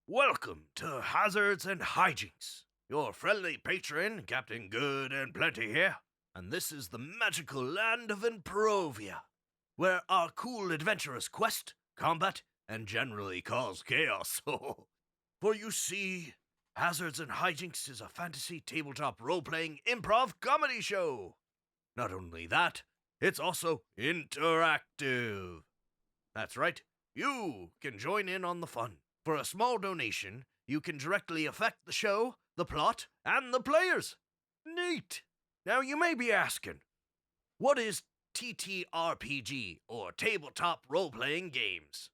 Welcome to Hazards and Hijinks. Your friendly patron, Captain Good and Plenty here, and this is the magical land of Improvia, where our cool adventurers quest, combat, and generally cause chaos. For you see, Hazards and Hijinks is a fantasy tabletop role-playing improv comedy show. Not only that, it's also interactive. That's right, you can join in on the fun. For a small donation, you can directly affect the show, the plot, and the players. Neat! Now you may be asking, what is TTRPG, or Tabletop Role-Playing Games?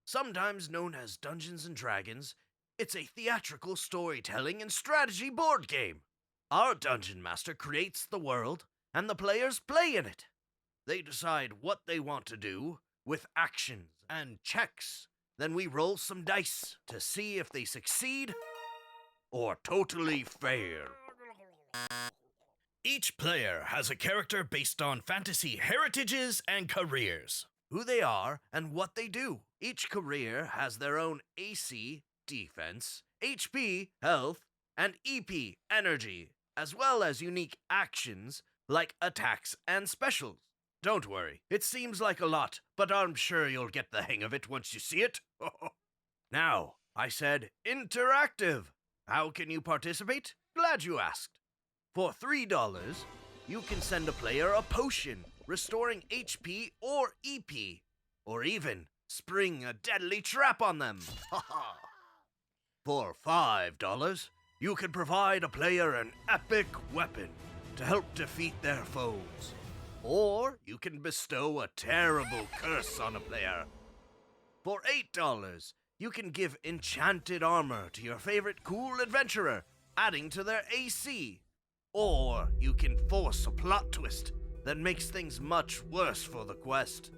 Sometimes known as Dungeons & Dragons, it's a theatrical storytelling and strategy board game. Our Dungeon Master creates the world, and the players play in it. They decide what they want to do with actions and checks. Then we roll some dice to see if they succeed or totally fail. Each player has a character based on fantasy heritages and careers, who they are and what they do. Each career has their own AC, defense, HP, health, and EP, energy, as well as unique actions like attacks and specials. Don't worry, it seems like a lot, but I'm sure you'll get the hang of it once you see it. Now, I said interactive. How can you participate? Glad you asked. For $3, you can send a player a potion, restoring HP or EP, or even spring a deadly trap on them. For $5, you can provide a player an epic weapon to help defeat their foes. Or you can bestow a terrible curse on a player. For $8, you can give enchanted armor to your favorite cool adventurer, adding to their AC. Or you can force a plot twist that makes things much worse for the quest.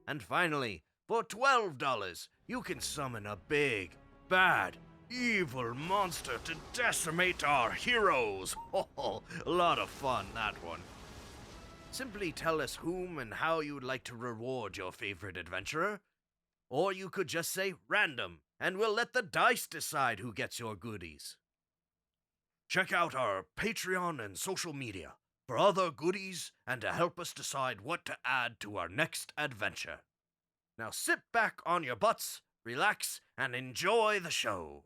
And finally, for $12, you can summon a big, bad, evil monster to decimate our heroes. A lot of fun, that one. Simply tell us whom and how you would like to reward your favorite adventurer. Or you could just say random, and we'll let the dice decide who gets your goodies. Check out our Patreon and social media for other goodies and to help us decide what to add to our next adventure. Now sit back on your butts, relax, and enjoy the show.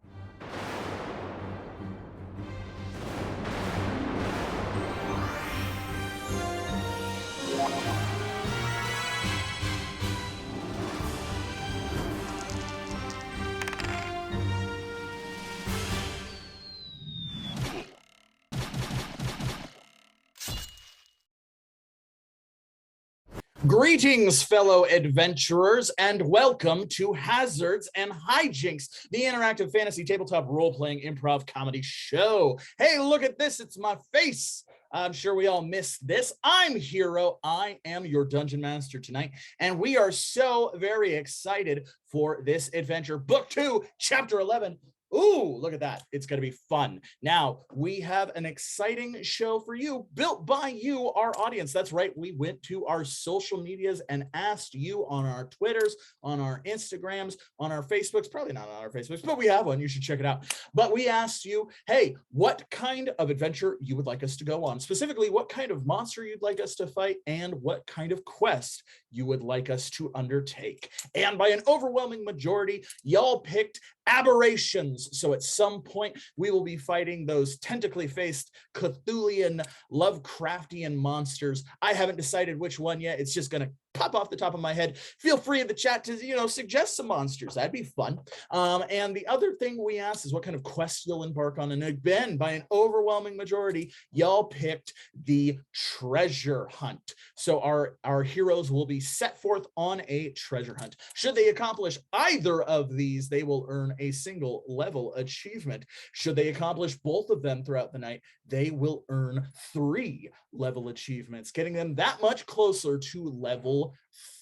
Greetings, fellow adventurers, and welcome to Hazards and Hijinks, the interactive fantasy tabletop role-playing improv comedy show. Hey, look at this. It's my face. I'm sure we all missed this. I'm Hero. I am your dungeon master tonight, and we are so very excited for this adventure. Book 2, Chapter 11. Ooh, look at that. It's going to be fun. Now, we have an exciting show for you, built by you, our audience. That's right. We went to our social medias and asked you on our Twitters, on our Instagrams, on our Facebooks, probably not on our Facebooks, but we have one. You should check it out. But we asked you, hey, what kind of adventure you would like us to go on? Specifically, what kind of monster you'd like us to fight and what kind of quest you would like us to undertake. And by an overwhelming majority, y'all picked aberrations. So at some point, we will be fighting those tentacly faced Cthulhian, Lovecraftian monsters. I haven't decided which one yet. It's just going to pop off the top of my head. Feel free in the chat to, suggest some monsters. That'd be fun. And the other thing we asked is what kind of quest you'll embark on. And again, by an overwhelming majority, y'all picked the treasure hunt. So our heroes will be set forth on a treasure hunt. Should they accomplish either of these, they will earn a single level achievement. Should they accomplish both of them throughout the night, they will earn 3 level achievements, getting them that much closer to level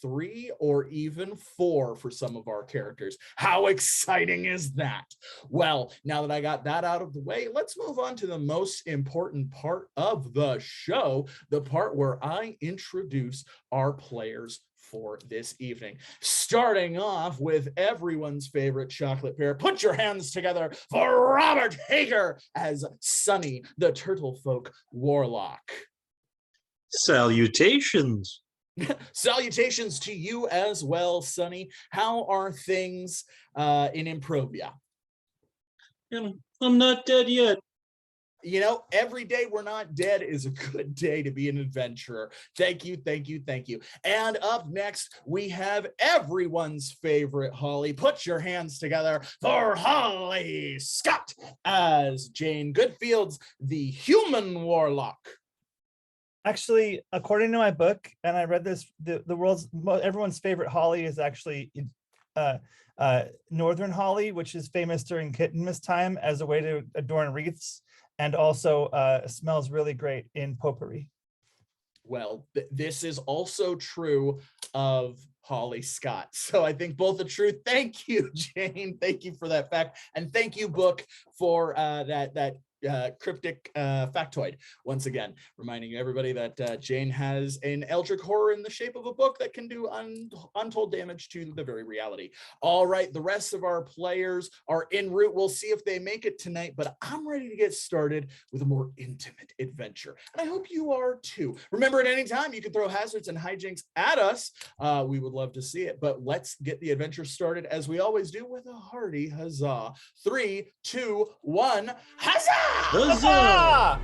3 or even 4 for some of our characters. How exciting is that? Well, now that I got that out of the way, let's move on to the most important part of the show, the part where I introduce our players for this evening. Starting off with everyone's favorite chocolate pear, put your hands together for Robert Heger as Sonny, the Turtlefolk Warlock. Salutations. Salutations to you as well, Sonny. How are things in Improvia? I'm not dead yet. You know, every day we're not dead is a good day to be an adventurer. Thank you, thank you, thank you. And up next, we have everyone's favorite Holly. Put your hands together for Holly Scott as Jayne Goodfields, the human warlock. Actually, according to my book, and I read this, everyone's favorite holly is actually northern holly, which is famous during Kittenmas time as a way to adorn wreaths, and also smells really great in potpourri. Well, this is also true of Holly Scott. So I think both are true. Thank you, Jayne. Thank you for that fact. And thank you, book, for that cryptic factoid. Once again, reminding everybody that Jayne has an eldritch horror in the shape of a book that can do untold damage to the very reality. All right, the rest of our players are en route. We'll see if they make it tonight, but I'm ready to get started with a more intimate adventure. And I hope you are too. Remember, at any time, you can throw hazards and hijinks at us. We would love to see it, but let's get the adventure started as we always do with a hearty huzzah. 3, 2, 1, huzzah! Huzzah!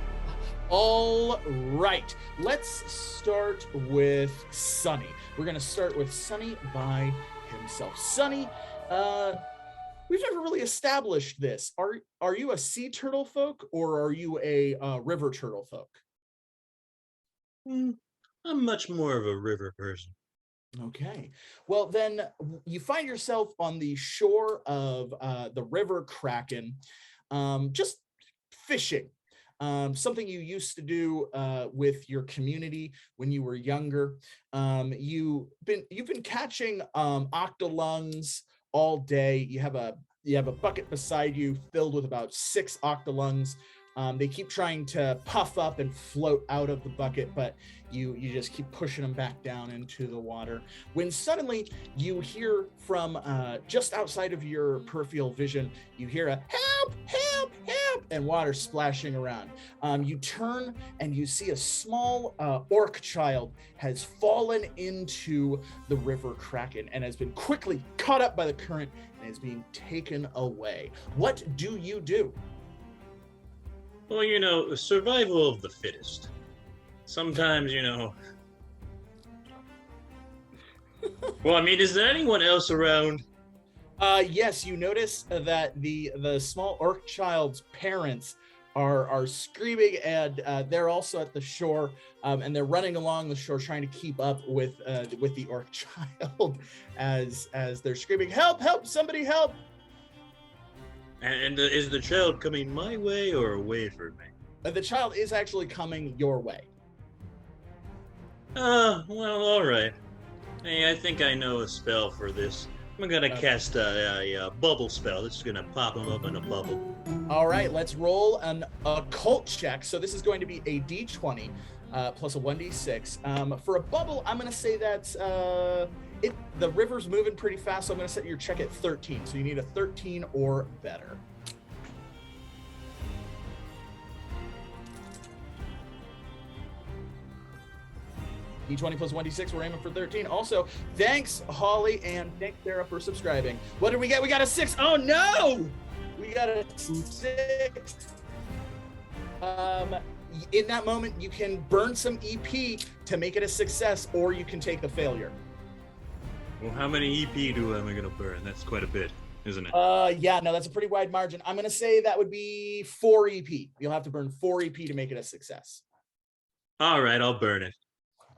All right, let's start with Sonny. We're going to start with Sonny by himself. Sonny, we've never really established this. Are you a sea turtle folk or are you a river turtle folk? I'm much more of a river person. Okay, well then you find yourself on the shore of the river Kraken, just fishing, something you used to do with your community when you were younger. You've been catching octolungs all day. You have a bucket beside you filled with about 6 octolungs. They keep trying to puff up and float out of the bucket, but you just keep pushing them back down into the water. When suddenly you hear from just outside of your peripheral vision, you hear a help, help, help, and water splashing around. You turn and you see a small orc child has fallen into the river Kraken and has been quickly caught up by the current and is being taken away. What do you do? Well, survival of the fittest. Sometimes, Well, I mean, is there anyone else around? Yes, you notice that the small orc child's parents are screaming, and they're also at the shore, and they're running along the shore trying to keep up with the orc child as they're screaming, "Help! Help! Somebody help!" And is the child coming my way or away from me? The child is actually coming your way. Well, all right. Hey, I think I know a spell for this. I'm gonna cast a bubble spell. This is gonna pop him up in a bubble. All right, let's roll an occult check. So this is going to be a d20 plus a 1d6. For a bubble, I'm gonna say that's the river's moving pretty fast, so I'm gonna set your check at 13. So you need a 13 or better. D20 plus 1d6, we're aiming for 13. Also, thanks, Holly, and thanks, Sarah, for subscribing. What did we get? We got a 6. Oh, no! We got a 6. In that moment, you can burn some EP to make it a success, or you can take the failure. Well, how many EP am I going to burn? That's quite a bit, isn't it? Yeah, no, that's a pretty wide margin. I'm going to say that would be 4 EP. You'll have to burn 4 EP to make it a success. All right, I'll burn it.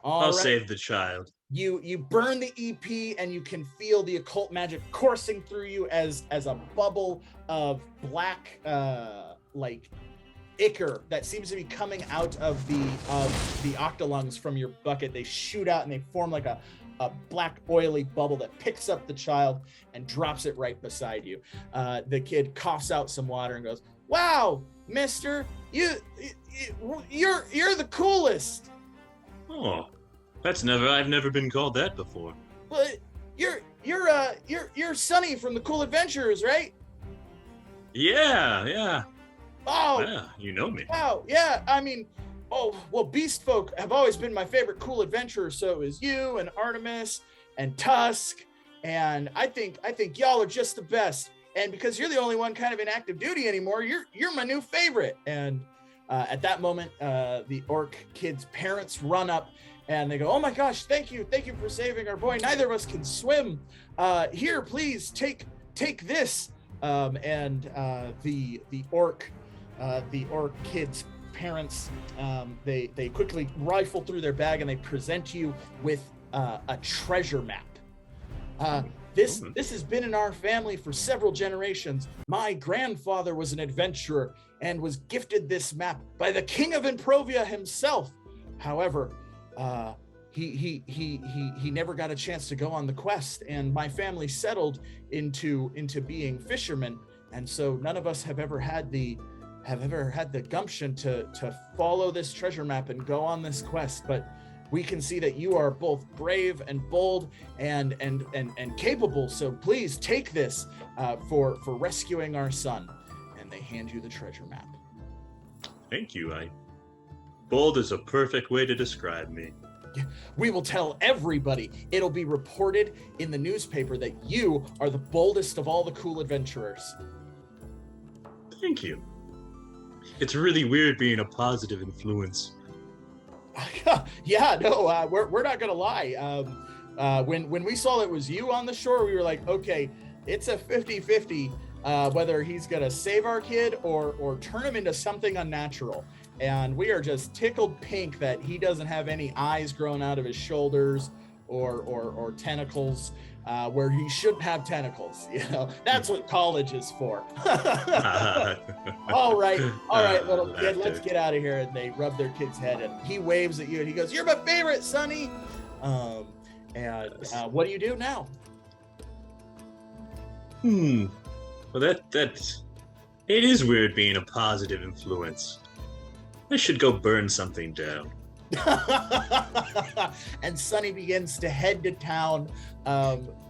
I'll save the child. You burn the EP and you can feel the occult magic coursing through you as a bubble of black like ichor that seems to be coming out of the octolungs from your bucket. They shoot out and they form like a black oily bubble that picks up the child and drops it right beside you. The kid coughs out some water and goes, "Wow, mister, you're the coolest." Oh, I've never been called that before. Well, you're Sonny from the Cool Adventurers, right? Yeah. Oh, Yeah, you know me. wow, yeah. I mean, oh, well, Beast Folk have always been my favorite Cool Adventurers. So is you and Artemis and Tusk, and I think y'all are just the best. And because you're the only one kind of in active duty anymore, you're my new favorite. And at that moment, the orc kid's parents run up and they go, "Oh my gosh, thank you for saving our boy. Neither of us can swim. Here, please take this." And the orc kid's parents, they quickly rifle through their bag and they present you with a treasure map. This has been in our family for several generations. My grandfather was an adventurer and was gifted this map by the King of Improvia himself. However, he never got a chance to go on the quest, and my family settled into being fishermen, and so none of us have ever had the gumption to follow this treasure map and go on this quest. But we can see that you are both brave and bold and capable. So please take this for rescuing our son. And they hand you the treasure map. Thank you. Bold is a perfect way to describe me. We will tell everybody. It'll be reported in the newspaper that you are the boldest of all the cool adventurers. Thank you. It's really weird being a positive influence. Yeah, no, we're not gonna lie. When we saw it was you on the shore, we were like, okay, it's a 50-50 whether he's gonna save our kid or turn him into something unnatural. And we are just tickled pink that he doesn't have any eyes growing out of his shoulders or tentacles where he shouldn't have tentacles. You know, that's what college is for. All right, little kid, let's get out of here. And they rub their kid's head, and he waves at you, and he goes, "You're my favorite, Sonny." What do you do now? Well, it is weird being a positive influence. I should go burn something down. And Sonny begins to head to town,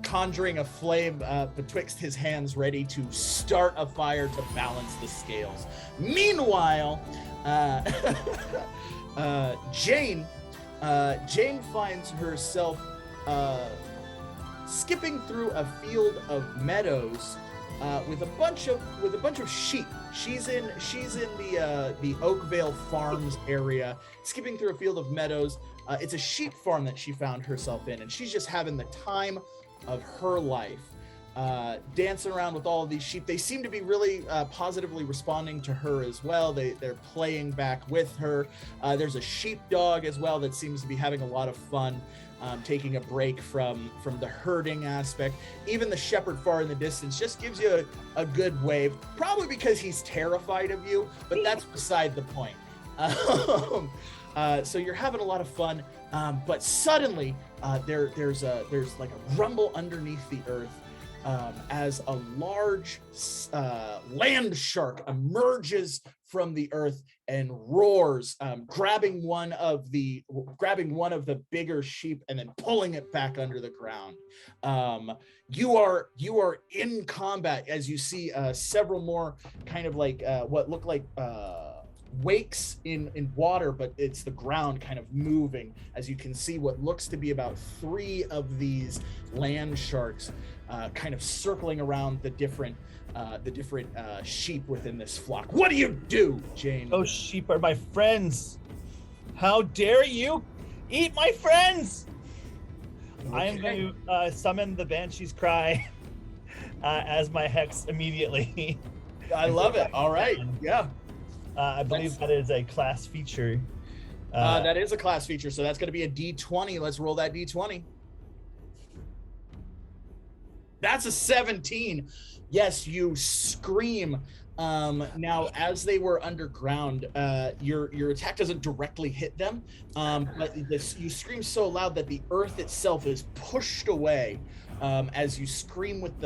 conjuring a flame betwixt his hands, ready to start a fire to balance the scales. Meanwhile, Jayne finds herself skipping through a field of meadows with a bunch of sheep. She's in the Oakvale Farms area, skipping through a field of meadows. It's a sheep farm that she found herself in, and she's just having the time of her life, dancing around with all of these sheep. They seem to be really positively responding to her as well. They're playing back with her. There's a sheepdog as well that seems to be having a lot of fun. Taking a break from the herding aspect. Even the shepherd far in the distance just gives you a good wave, probably because he's terrified of you, but that's beside the point. So you're having a lot of fun, but suddenly there's like a rumble underneath the earth as a large land shark emerges from the earth and roars, grabbing one of the bigger sheep and then pulling it back under the ground. You are in combat as you see several more kind of like what look like wakes in water, but it's the ground kind of moving as you can see what looks to be about 3 of these land sharks kind of circling around the different sheep within this flock. What do you do, Jayne? Those sheep are my friends. How dare you eat my friends? Okay. I am going to summon the Banshee's Cry as my hex immediately. I love it. All right. Yeah. I believe that is a class feature. That is a class feature, so that's going to be a D20. Let's roll that D20. That's a 17. Yes, you scream. Now, as they were underground, your attack doesn't directly hit them, but you scream so loud that the earth itself is pushed away as you scream with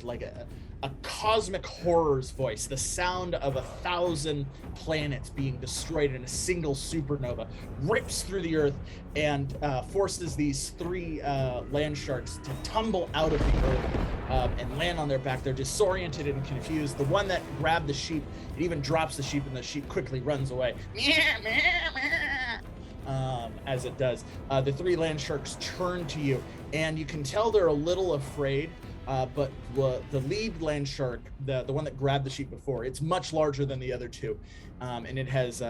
like a cosmic horror's voice, the sound of 1,000 planets being destroyed in a single supernova, rips through the earth and forces these 3 land sharks to tumble out of the earth and land on their back. They're disoriented and confused. The one that grabbed the sheep, it even drops the sheep, and the sheep quickly runs away. As it does, the 3 land sharks turn to you, and you can tell they're a little afraid. But the lead land shark, the one that grabbed the sheep before, it's much larger than the other 2, and it has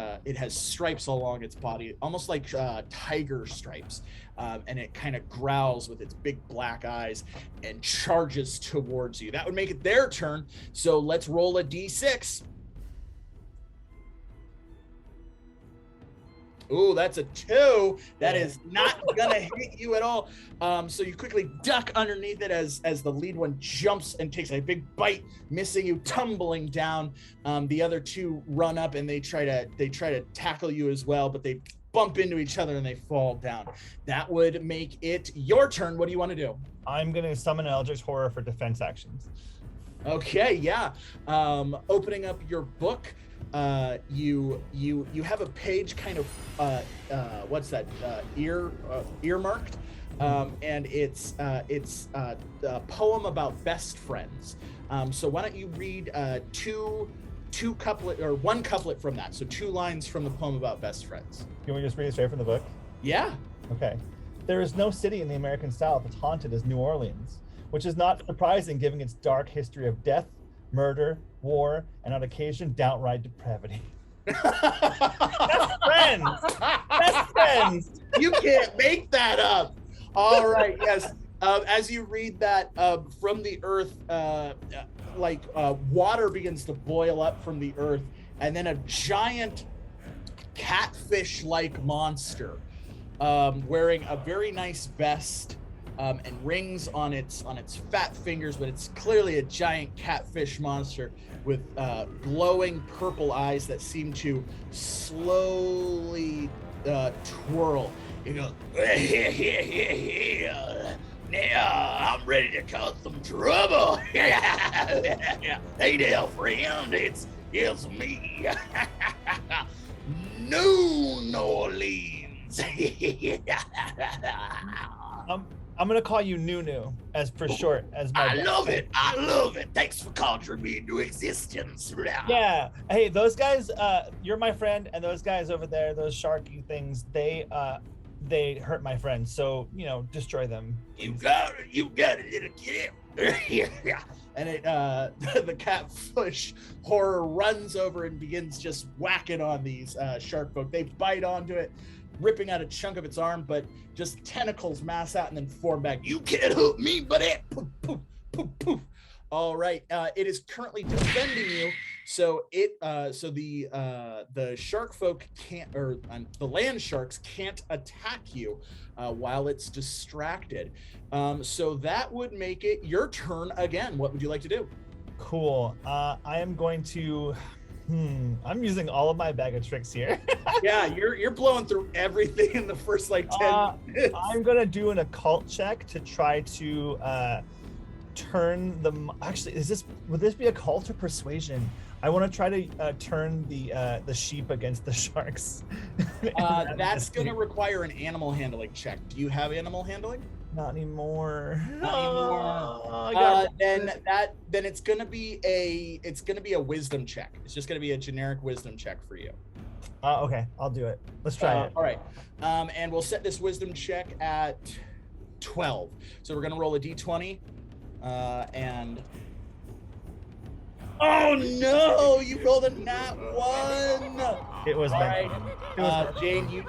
stripes along its body, almost like tiger stripes, and it kind of growls with its big black eyes and charges towards you. That would make it their turn. So let's roll a d6. Ooh, that's a 2. That is not gonna hit you at all. So you quickly duck underneath it as the lead one jumps and takes a big bite, missing you, tumbling down. The other 2 run up and they try to tackle you as well, but they bump into each other and they fall down. That would make it your turn. What do you want to do? I'm gonna summon Eldritch Horror for defense actions. Okay, yeah. Opening up your book. You have a page kind of what's that earmarked, and it's a poem about best friends. So why don't you read two couplet or one couplet from that? So 2 lines from the poem about best friends. Can we just read it straight from the book? Yeah. Okay. There is no city in the American South as haunted as New Orleans, which is not surprising given its dark history of death, murder, war, and on occasion downright depravity. Best friends! Best friends! You can't make that up. All right, yes. As you read that, from the earth, water begins to boil up from the earth, and then a giant catfish-like monster wearing a very nice vest and rings on its fat fingers, but it's clearly a giant catfish monster with glowing purple eyes that seem to slowly twirl. You go, now I'm ready to cause some trouble. Hey there, friend, it's me, New Orleans. I'm gonna call you Nunu as for short as my. I love it. Thanks for conjuring me into existence. Yeah. Hey, those guys. You're my friend, and those guys over there, those sharky things, they hurt my friend. So destroy them. You got it, little kid. And it the catfish horror runs over and begins just whacking on these shark folk. They bite onto it, ripping out a chunk of its arm, but just tentacles mass out and then form back. You can't hook me, buddy. Poof, poof, poof, poof. All right, it is currently defending you. So the shark folk can't, or the land sharks can't attack you while it's distracted. So that would make it your turn again. What would you like to do? Cool. I am going to. I'm using all of my bag of tricks here. Yeah, you're blowing through everything in the first 10 minutes. I'm gonna do an occult check to try to turn them. Actually, would this be occult or persuasion? I want to try to turn the sheep against the sharks. That's gonna require an animal handling check. Do you have animal handling? Not anymore. Then it's gonna be a wisdom check. It's just gonna be a generic wisdom check for you. Okay, I'll do it. Let's try it. All right, and we'll set this wisdom check at 12. So we're gonna roll a d20, and oh no, you rolled a nat 1. It was all right. Jayne, you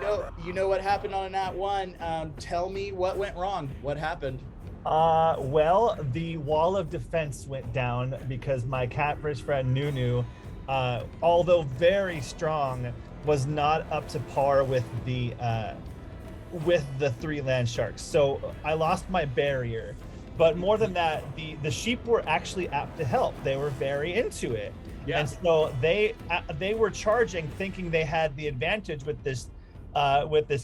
know what happened on a nat 1. Tell me what went wrong. What happened? Well, the wall of defense went down because my catfish friend Nunu, although very strong, was not up to par with the 3 land sharks. So I lost my barrier. But more than that, the sheep were actually apt to help. They were very into it. Yeah. And so they were charging, thinking they had the advantage with this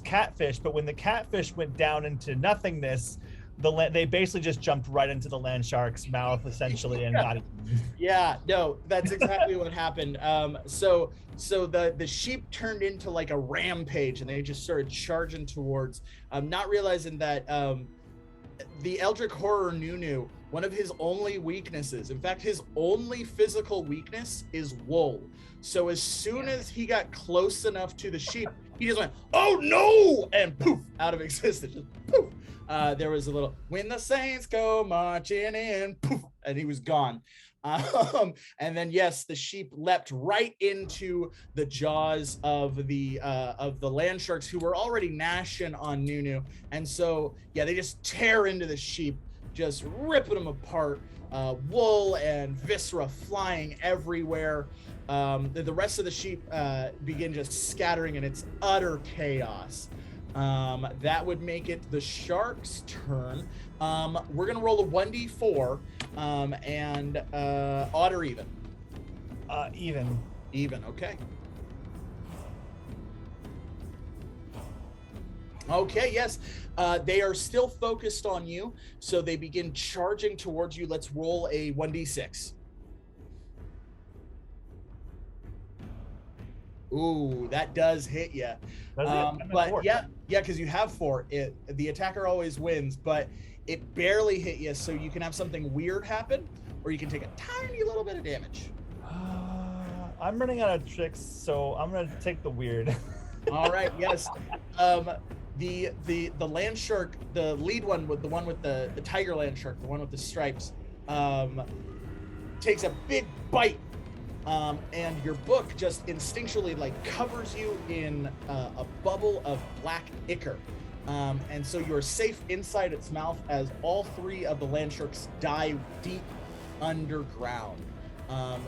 catfish. But when the catfish went down into nothingness, they basically just jumped right into the land shark's mouth essentially and got it. Yeah, no, that's exactly what happened. So the sheep turned into like a rampage, and they just started charging towards, not realizing that the Eldritch Horror Nunu, one of his only weaknesses, in fact, his only physical weakness is wool. So as soon as he got close enough to the sheep, he just went, "Oh no!" and poof, out of existence. Just poof. There was a little, "When the saints go marching in," poof, and he was gone. And then yes, the sheep leapt right into the jaws of the land sharks, who were already gnashing on Nunu. And so yeah, they just tear into the sheep, just ripping them apart. Wool and viscera flying everywhere. The rest of the sheep begin just scattering, and it's utter chaos. That would make it the shark's turn. We're gonna roll a 1d4, and odd or even? Even. Even, okay. Okay, yes. They are still focused on you, so they begin charging towards you. Let's roll a 1d6. Ooh, that does hit you. But yeah, because you have 4. The attacker always wins, but it barely hit you, so you can have something weird happen, or you can take a tiny little bit of damage. I'm running out of tricks, so I'm gonna take the weird. All right, yes. The land shark, the lead one, with the tiger land shark, the one with the stripes, takes a big bite. And your book just instinctually like covers you in a bubble of black ichor. And so you're safe inside its mouth as all 3 of the land sharks dive deep underground.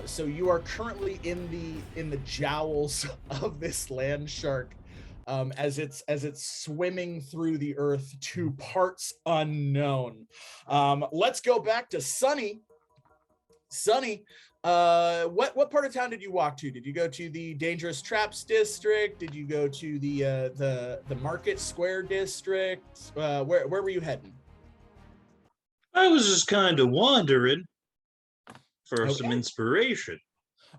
So you are currently in the jowls of this land shark, as it's swimming through the earth to parts unknown. Let's go back to Sunny. Sunny, what part of town did you walk to? Did you go to the Dangerous Traps district? Did you go to the Market Square district? Where were you heading? I was just kind of wandering for some inspiration.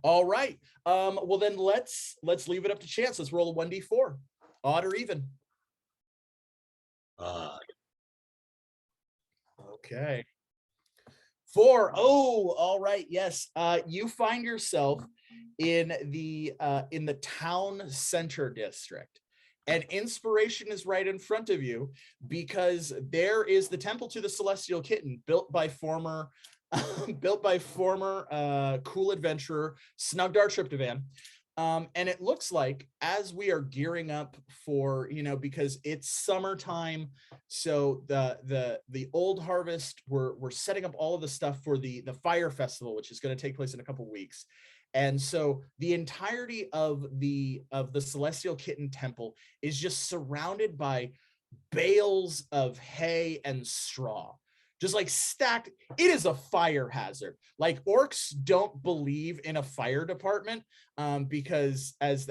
All right. Well then let's leave it up to chance. Let's roll a 1d4, odd or even. Odd. Okay. 4. Oh, all right. Yes. You find yourself in the town center district, and inspiration is right in front of you, because there is the temple to the Celestial Kitten, built by former cool adventurer Snugdar Tryptovan. And it looks like, as we are gearing up for, because it's summertime, so the old harvest, we're setting up all of the stuff for the fire festival, which is going to take place in a couple weeks. And so the entirety of the Celestial Kitten temple is just surrounded by bales of hay and straw, just like stacked. It is a fire hazard. Like, orcs don't believe in a fire department, because as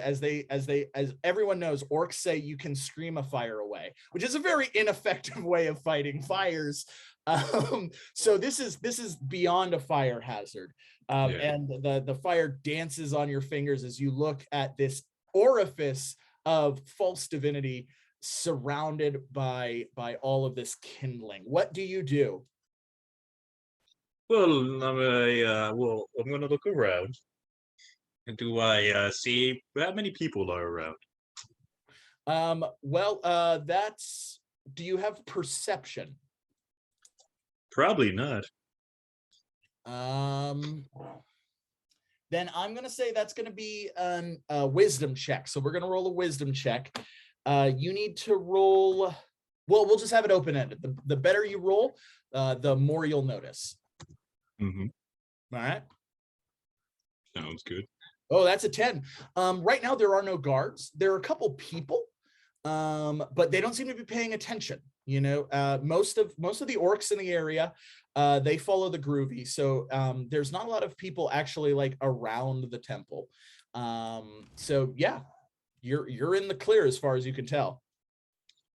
everyone knows, orcs say you can scream a fire away, which is a very ineffective way of fighting fires. So this is beyond a fire hazard. And the fire dances on your fingers as you look at this orifice of false divinity, surrounded by all of this kindling. What do you do? Well, I'm gonna look around. And do I see how many people are around? That's. Do you have perception? Probably not. Then I'm gonna say that's gonna be a wisdom check. So we're gonna roll a wisdom check. You need to roll. Well, we'll just have it open-ended. The better you roll, the more you'll notice. Mm-hmm. All right. Sounds good. Oh, that's a 10. Right now there are no guards. There are a couple people, but they don't seem to be paying attention. Most of the orcs in the area, they follow the groovy. So there's not a lot of people actually like around the temple. So yeah, you're in the clear as far as you can tell.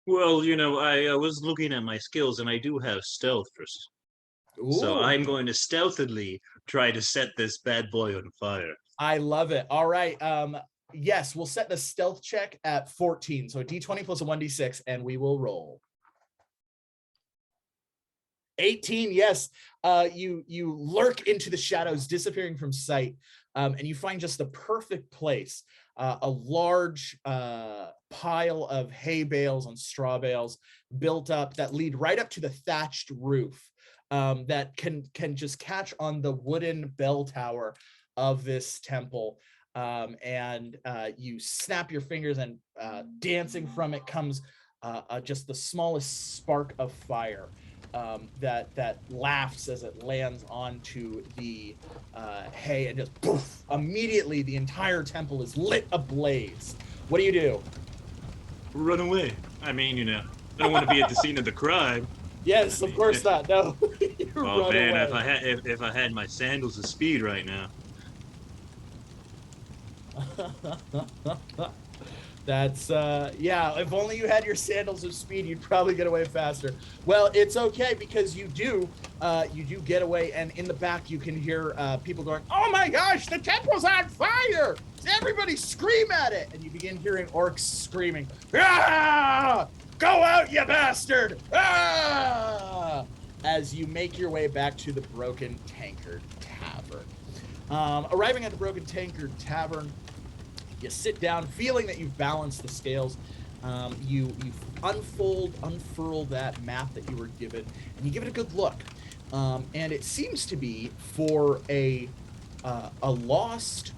Well, I was looking at my skills, and I do have stealth first. So Ooh, I'm going to stealthily try to set this bad boy on fire. I love it. All right. Yes, we'll set the stealth check at 14. So a d20 plus a 1d6, and we will roll. 18. Yes. You lurk into the shadows, disappearing from sight, and you find just the perfect place. A large pile of hay bales and straw bales built up that lead right up to the thatched roof, that can just catch on the wooden bell tower of this temple. And you snap your fingers, and dancing from it comes just the smallest spark of fire that laughs as it lands onto the hay, and just poof, immediately the entire temple is lit ablaze. What do you do? Run away. I mean, I don't want to be at the scene of the crime. Yes, of course not. No. You Oh run man, away. if I had my sandals of speed right now. That's yeah, if only you had your sandals of speed, you'd probably get away faster. Well, it's okay, because you do get away, and in the back you can hear people going, "Oh my gosh, the temple's on fire! Everybody scream at it!" And you begin hearing orcs screaming, "Ah! Go out, you bastard! Ah!" As you make your way back to the Broken Tankard Tavern. Arriving at the Broken Tankard Tavern, you sit down, feeling that you've balanced the scales. You unfurl that map that you were given, and you give it a good look. And it seems to be for a lost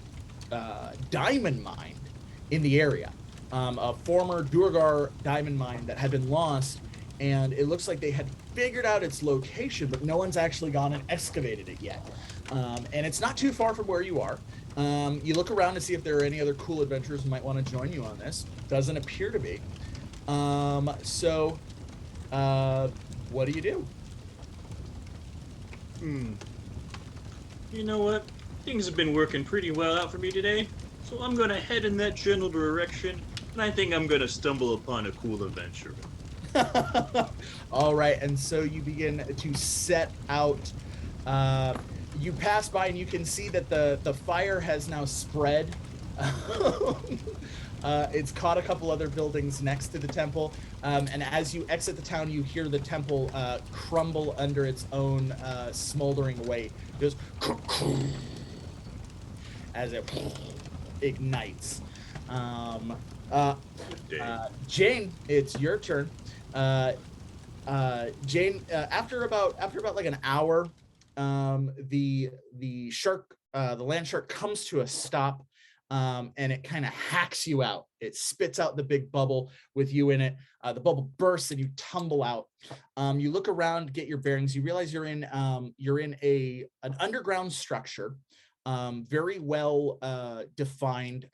diamond mine in the area, a former Durgar diamond mine that had been lost, and it looks like they had figured out its location, but no one's actually gone and excavated it yet. And it's not too far from where you are. You look around to see if there are any other cool adventurers who might want to join you on this. Doesn't appear to be. So what do you do? You know what? Things have been working pretty well out for me today, so I'm gonna head in that general direction, and I think I'm gonna stumble upon a cool adventure. All right, and so you begin to set out. You pass by, and you can see that the fire has now spread. It's caught a couple other buildings next to the temple, and as you exit the town, you hear the temple crumble under its own smoldering weight. It goes as it ignites. Jayne, it's your turn. Jayne, after about like an hour, the land shark comes to a stop, and it kind of hacks you out. It spits out the big bubble with you in it. The bubble bursts, and you tumble out. You look around, get your bearings. You realize you're in an underground structure, very well defined,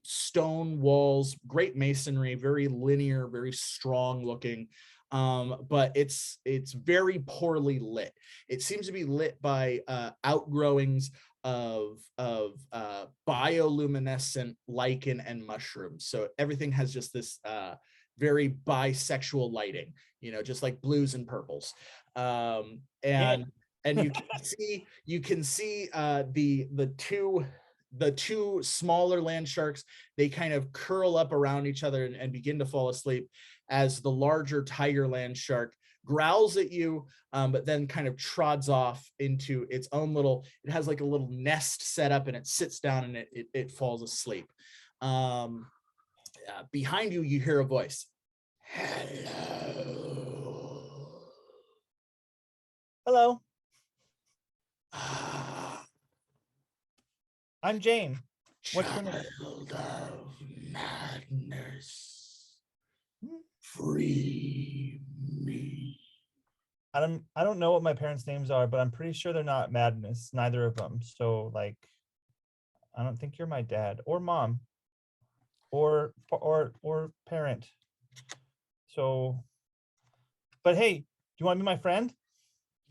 stone walls, great masonry, very linear, very strong looking. But it's very poorly lit. It seems to be lit by outgrowings of bioluminescent lichen and mushrooms. So everything has just this very bisexual lighting, just like blues and purples. And you can see the two smaller land sharks. They kind of curl up around each other and begin to fall asleep, as the larger tiger land shark growls at you, but then kind of trods off into its own it has like a little nest set up, and it sits down, and it falls asleep. Behind you, you hear a voice. Hello. I'm Jayne. What's your name? Child of madness. Free me. I don't know what my parents' names are, but I'm pretty sure they're not Madness, neither of them. So like, I don't think you're my dad or mom or parent. So, but hey, do you want to be my friend?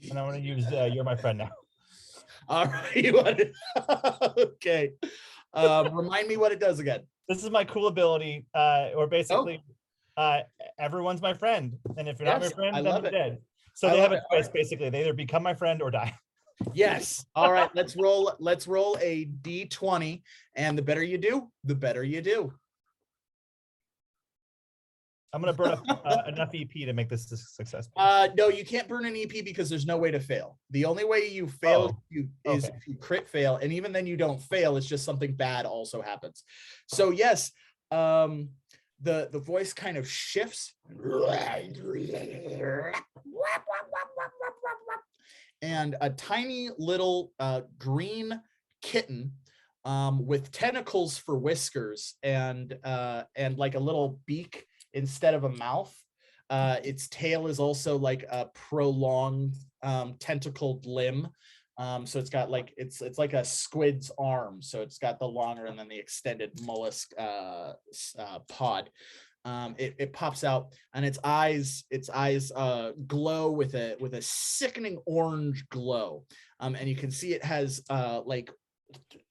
And I want to use you're my friend now. All right, you want it? Okay. Remind me what it does again. This is my cool ability, or basically, everyone's my friend, and if you're not my Yes, friend, I then love they're it. dead. So I they have love a it. choice, basically. They either become my friend or die. Yes. All right. Let's roll a d20, and the better you do, the better you do. I'm gonna burn up enough EP to make this successful. No, you can't burn an EP because there's no way to fail. The only way you fail is okay. if you crit fail, and even then you don't fail. It's just something bad also happens. So yes, the voice kind of shifts, and a tiny little green kitten with tentacles for whiskers and like a little beak instead of a mouth. Its tail is also like a prolonged tentacled limb. So it's got like it's like a squid's arm. So it's got the longer and then the extended mollusk pod. It pops out, and its eyes glow with a sickening orange glow. And you can see it has like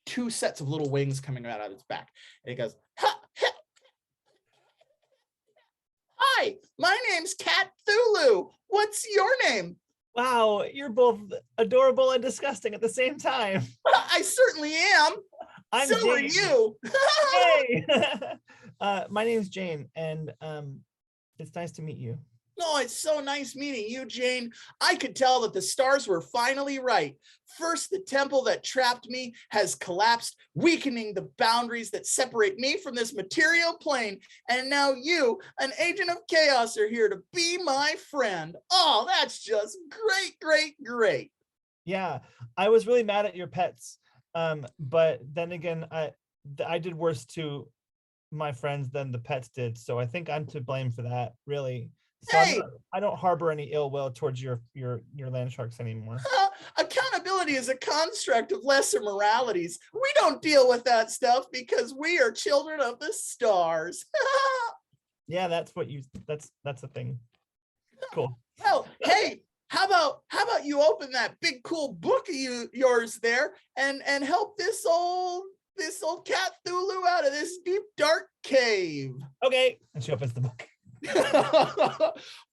two sets of little wings coming out of its back. And it goes, ha, ha. Hi, my name's Cthulhu. What's your name? Wow, you're both adorable and disgusting at the same time. I certainly am. I'm So are Jayne. you. Hey! My name's Jayne, and it's nice to meet you. Oh, it's so nice meeting you, Jayne. I could tell that the stars were finally right. First, the temple that trapped me has collapsed, weakening the boundaries that separate me from this material plane. And now you, an agent of chaos, are here to be my friend. Oh, that's just great, great, great. Yeah, I was really mad at your pets, but then again, I did worse to my friends than the pets did, so I think I'm to blame for that, really. So Hey! I don't harbor any ill will towards your land sharks anymore. Accountability is a construct of lesser moralities. We don't deal with that stuff because we are children of the stars. Yeah, that's a thing. Cool. Well, hey, how about you open that big cool book of yours there and help this old Cthulhu out of this deep dark cave. Okay. And she opens the book.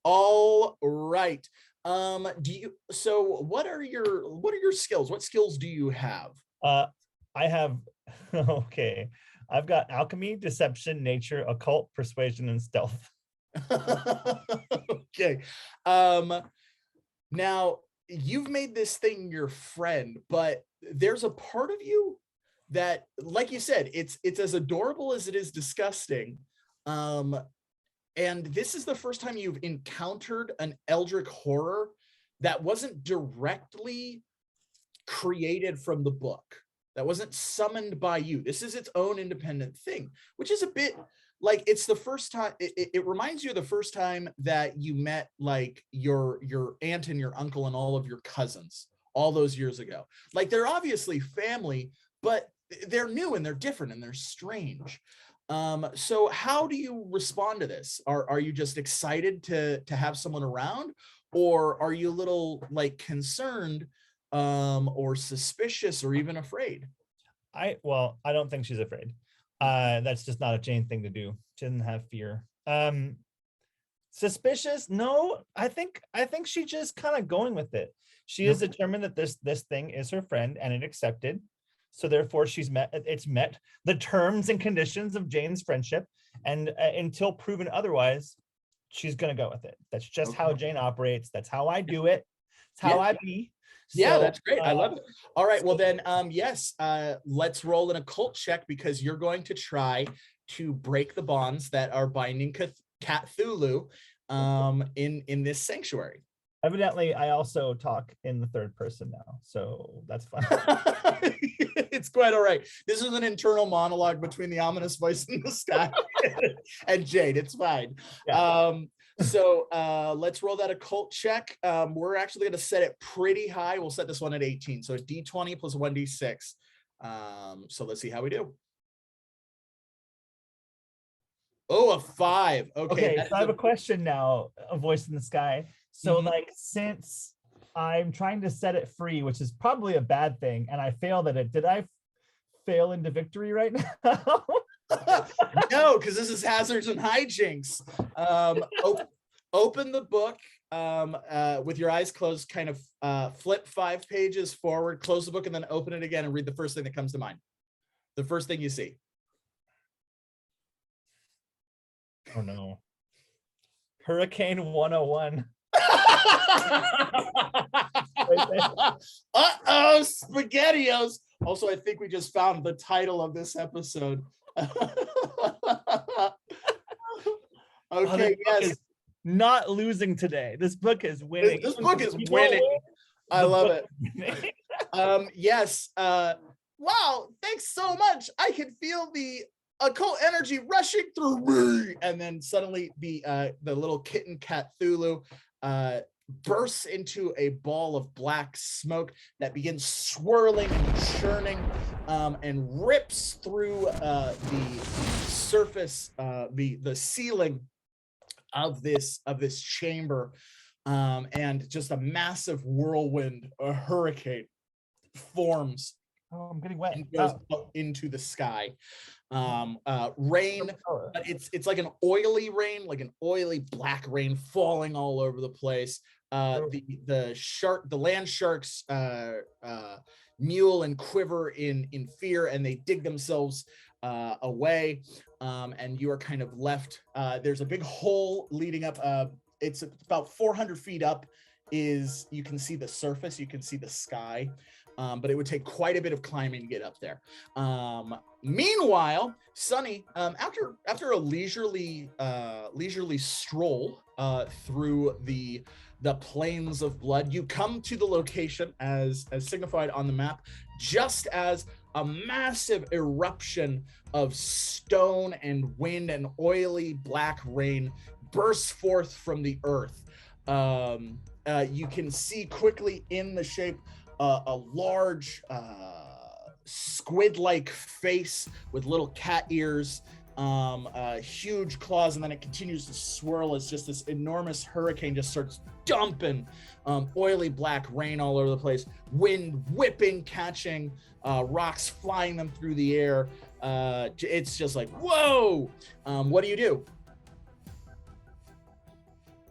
All right. What are your skills? What skills do you have? I have okay. I've got alchemy, deception, nature, occult, persuasion, and stealth. Okay. Now you've made this thing your friend, but there's a part of you that, like you said, it's as adorable as it is disgusting. And this is the first time you've encountered an eldritch horror that wasn't directly created from the book, that wasn't summoned by you. This is its own independent thing, which is a bit like, it's the first time, it reminds you of the first time that you met like your aunt and your uncle and all of your cousins all those years ago. Like, they're obviously family, but they're new and they're different and they're strange. So how do you respond to this? Are you just excited to have someone around, or are you a little like concerned, or suspicious, or even afraid? I don't think she's afraid. That's just not a Jayne thing to do. She doesn't have fear. Suspicious? No, I think she's just kind of going with it. She is determined that this thing is her friend, and it accepted. So therefore, it's met the terms and conditions of Jayne's friendship, and until proven otherwise, she's gonna go with it. That's just how Jayne operates. That's how I do it. It's how I be. Yeah, that's great. I love it. All right, well then, yes, let's roll an occult check, because you're going to try to break the bonds that are binding Cthulhu in this sanctuary. Evidently, I also talk in the third person now, so that's fun. It's quite all right. This is an internal monologue between the ominous voice in the sky and Jayne. It's fine. Yeah. So let's roll that occult check. We're actually going to set it pretty high. We'll set this one at 18. So a D20 plus 1D6. So let's see how we do. Oh, a 5. Okay. So I have a question now, a voice in the sky. So like, since I'm trying to set it free, which is probably a bad thing, and I failed at it, did I fail into victory right now? No, because this is Hazards and Hijinks. Open the book with your eyes closed, kind of flip 5 pages forward, close the book, and then open it again and read the first thing that comes to mind. The first thing you see. Oh no. Hurricane 101. Uh-oh, SpaghettiOs. Also, I think we just found the title of this episode. Okay, yes. Not losing today. This book is winning. This book is winning. I love it. Yes. Wow, thanks so much. I can feel the occult energy rushing through me. And then suddenly the little kitten CATthulu bursts into a ball of black smoke that begins swirling and churning and rips through the surface, the ceiling of this chamber, and just a massive whirlwind, a hurricane forms. Oh, I'm getting wet. And goes up into the sky. Rain, it's like an oily rain, like an oily black rain falling all over the place. The land sharks mule and quiver in fear, and they dig themselves away, and you are kind of left. There's a big hole leading up. It's about 400 feet up. You can see the surface, you can see the sky, but it would take quite a bit of climbing to get up there. Meanwhile, Sunny, after a leisurely stroll through the plains of blood, you come to the location as signified on the map, just as a massive eruption of stone and wind and oily black rain bursts forth from the earth. You can see quickly in the shape a large squid-like face with little cat ears, huge claws, and then it continues to swirl as just this enormous hurricane just starts dumping oily black rain all over the place, wind whipping, catching rocks, flying them through the air. It's just like, whoa! What do you do?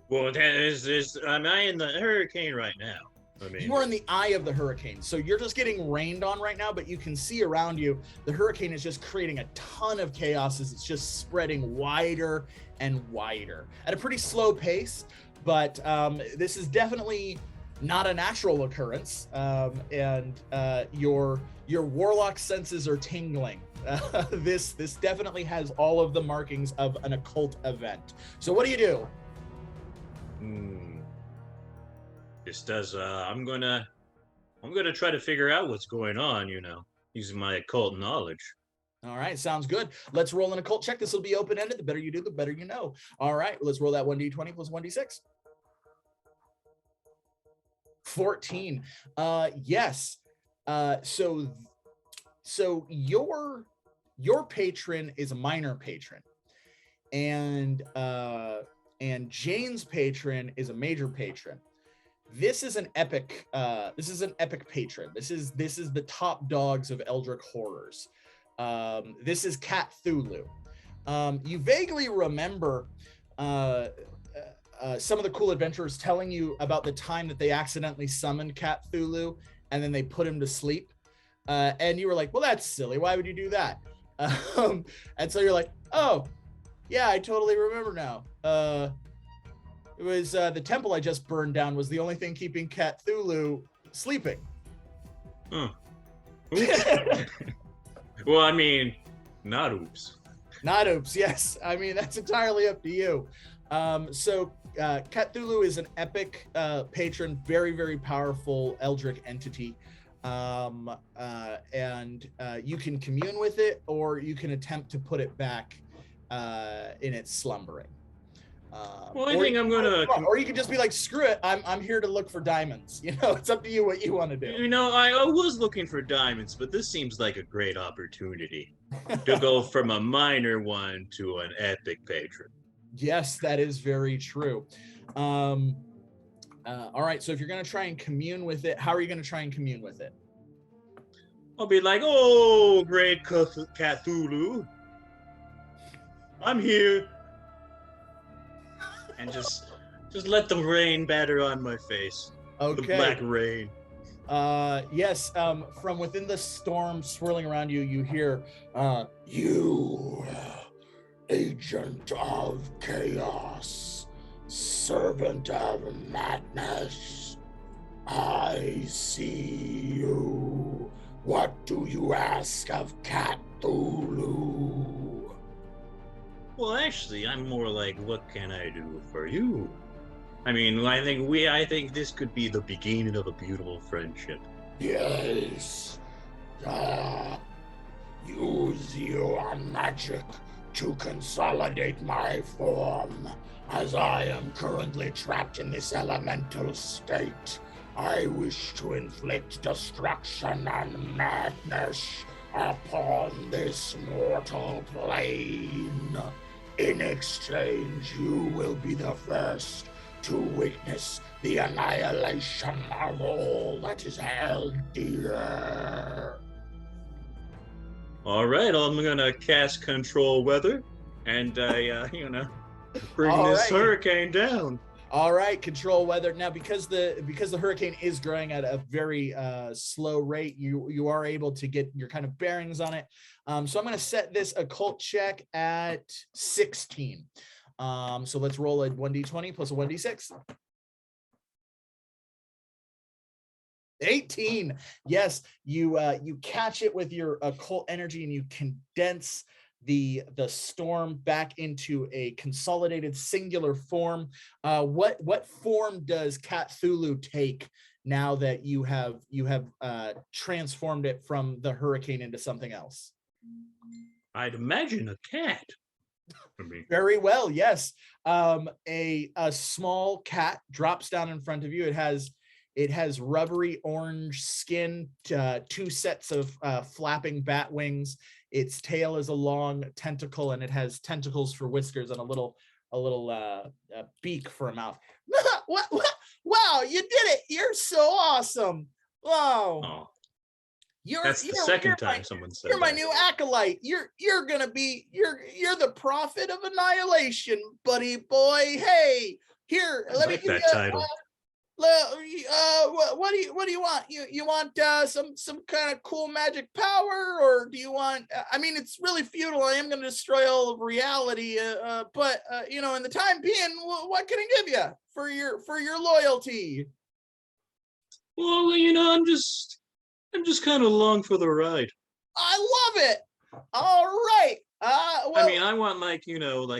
Well, am I in the hurricane right now? I mean, you are in the eye of the hurricane, so you're just getting rained on right now, but you can see around you the hurricane is just creating a ton of chaos as it's just spreading wider and wider at a pretty slow pace. But this is definitely not a natural occurrence, and your warlock senses are tingling. This definitely has all of the markings of an occult event. So what do you do? Just as I'm gonna try to figure out what's going on, using my occult knowledge. All right, sounds good. Let's roll an occult check. This will be open-ended. The better you do, the better you know. All right, let's roll that 1d20 plus 1d6. 14. Yes. So your patron is a minor patron, and Jayne's patron is a major patron. This is an epic patron. This is the top dogs of Eldritch horrors. This is CATthulu. You vaguely remember some of the cool adventurers telling you about the time that they accidentally summoned CATthulu and then they put him to sleep. And you were like, well, that's silly. Why would you do that? And so you're like, oh, yeah, I totally remember now. It was the temple I just burned down was the only thing keeping CATthulu sleeping. Huh. Well, I mean, not oops. Not oops, yes. I mean, that's entirely up to you. So CATthulu is an epic patron, very, very powerful Eldritch entity. And you can commune with it, or you can attempt to put it back in its slumbering. Well, I think I'm gonna. Or you could just be like, screw it, I'm here to look for diamonds. It's up to you what you want to do. I was looking for diamonds, but this seems like a great opportunity to go from a minor one to an epic patron. Yes, that is very true. All right, so if you're gonna try and commune with it, how are you gonna try and commune with it? I'll be like, oh, great CATthulu. I'm here. And just let the rain batter on my face. Okay. The black rain. Yes, from within the storm swirling around you, you hear, you, agent of chaos, servant of madness, I see you. What do you ask of Cthulhu? Well, actually, I'm more like, what can I do for you? I mean, I think this could be the beginning of a beautiful friendship. Yes. Use your magic to consolidate my form, as I am currently trapped in this elemental state. I wish to inflict destruction and madness upon this mortal plane. In exchange, you will be the first to witness the annihilation of all that is held dear. All right, I'm gonna cast Control Weather, and bring All this right. hurricane down. All right, control weather. Now, because the hurricane is growing at a very slow rate, you are able to get your kind of bearings on it. So I'm going to set this occult check at 16. So let's roll a 1d20 plus a 1d6. 18. Yes, you catch it with your occult energy and you condense the storm back into a consolidated singular form. What form does Cthulhu take now that you have transformed it from the hurricane into something else? I'd imagine a cat. Very well, yes. A small cat drops down in front of you. It has rubbery orange skin, 2 sets of flapping bat wings. Its tail is a long tentacle, and it has tentacles for whiskers and a little beak for a mouth. Wow, you did it! You're so awesome! Wow. Oh, that's the second time someone said you're my that. new acolyte. You're the prophet of annihilation, buddy boy. Hey, here, I let like me give that you title. what do you want? You want some kind of cool magic power, or do you want? I mean, it's really futile. I am going to destroy all of reality, but in the time being, what can I give you for your loyalty? Well, I'm just kind of along for the ride. I love it. All right. Well, I mean, I want like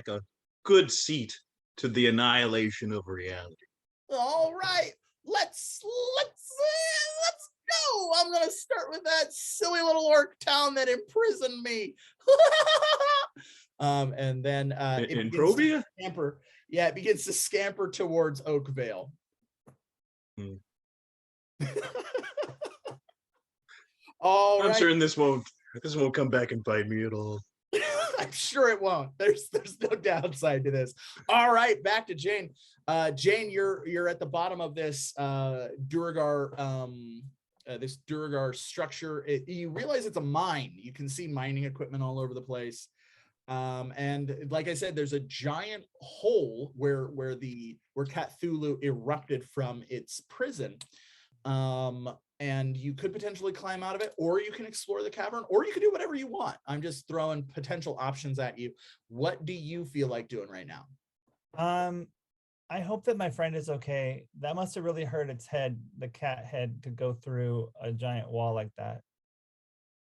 a good seat to the annihilation of reality. all right. Let's go. I'm gonna start with that silly little orc town that imprisoned me. And then In Provia? Scamper. Yeah, it begins to scamper towards Oakvale. Hmm. All I'm right. certain this won't come back and bite me at all. I'm sure it won't. There's no downside to this. All right, back to Jayne. Jayne, you're at the bottom of this Duragar structure. You realize it's a mine. You can see mining equipment all over the place. And like I said, there's a giant hole where Cthulhu erupted from its prison. And you could potentially climb out of it, or you can explore the cavern, or you can do whatever you want. I'm just throwing potential options at you. What do you feel like doing right now? I hope that my friend is okay. That must have really hurt its head, the cat head, to go through a giant wall like that.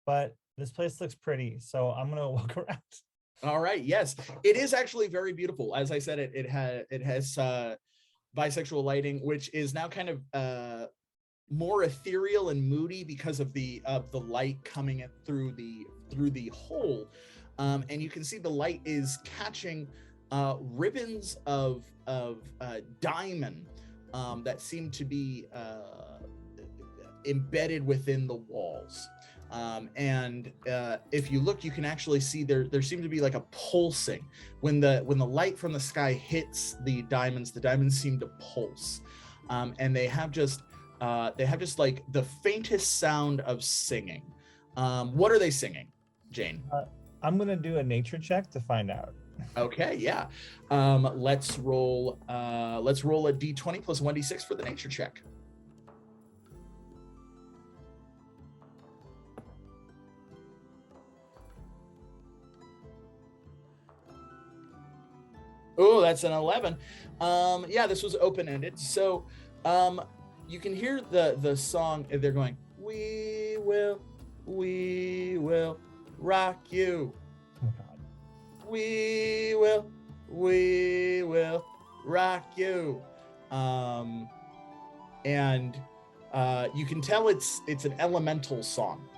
But this place looks pretty, so I'm gonna walk around. All right. Yes, it is actually very beautiful. As I said, it has bisexual lighting, which is now kind of more ethereal and moody because of the light coming in through the hole, and you can see the light is catching ribbons of diamond that seem to be embedded within the walls. And if you look, you can actually see there seems to be like a pulsing when the light from the sky hits the diamonds seem to pulse, and they have just like the faintest sound of singing. What are they singing, Jayne? I'm gonna do a nature check to find out. Okay, yeah. Let's roll a d20 plus 1d6 for the nature check. Oh, that's an 11. Yeah, this was open-ended. So you can hear the song. They're going, we will rock you. Oh God. We will rock you. And you can tell it's an elemental song.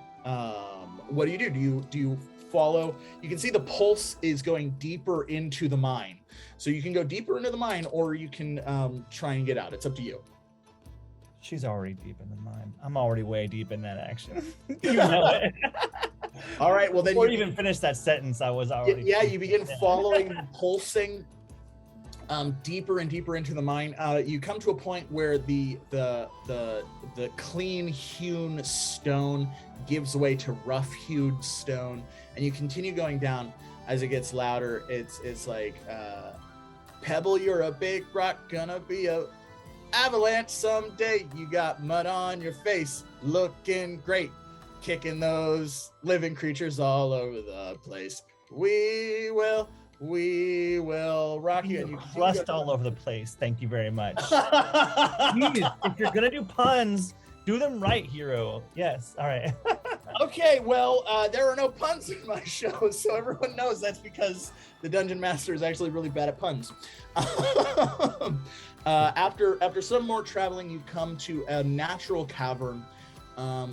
What do? Do you follow? You can see the pulse is going deeper into the mine. So you can go deeper into the mine, or you can try and get out. It's up to you. She's already deep in the mine. I'm already way deep in that action. You know it. All right, well then Before you even finished that sentence, I was already. Yeah, you begin following the pulsing deeper and deeper into the mine. You come to a point where the clean hewn stone gives way to rough hewed stone, and you continue going down. As it gets louder, it's like Pebble, you're a big rock, gonna be a avalanche someday. You got mud on your face, looking great, kicking those living creatures all over the place. We will rock you. And you crust all over the place. Thank you very much. Please, if you're gonna do puns, do them right, hero. Yes. All right. Okay, well, there are no puns in my show, so everyone knows that's because the Dungeon Master is actually really bad at puns. After some more traveling, you come to a natural cavern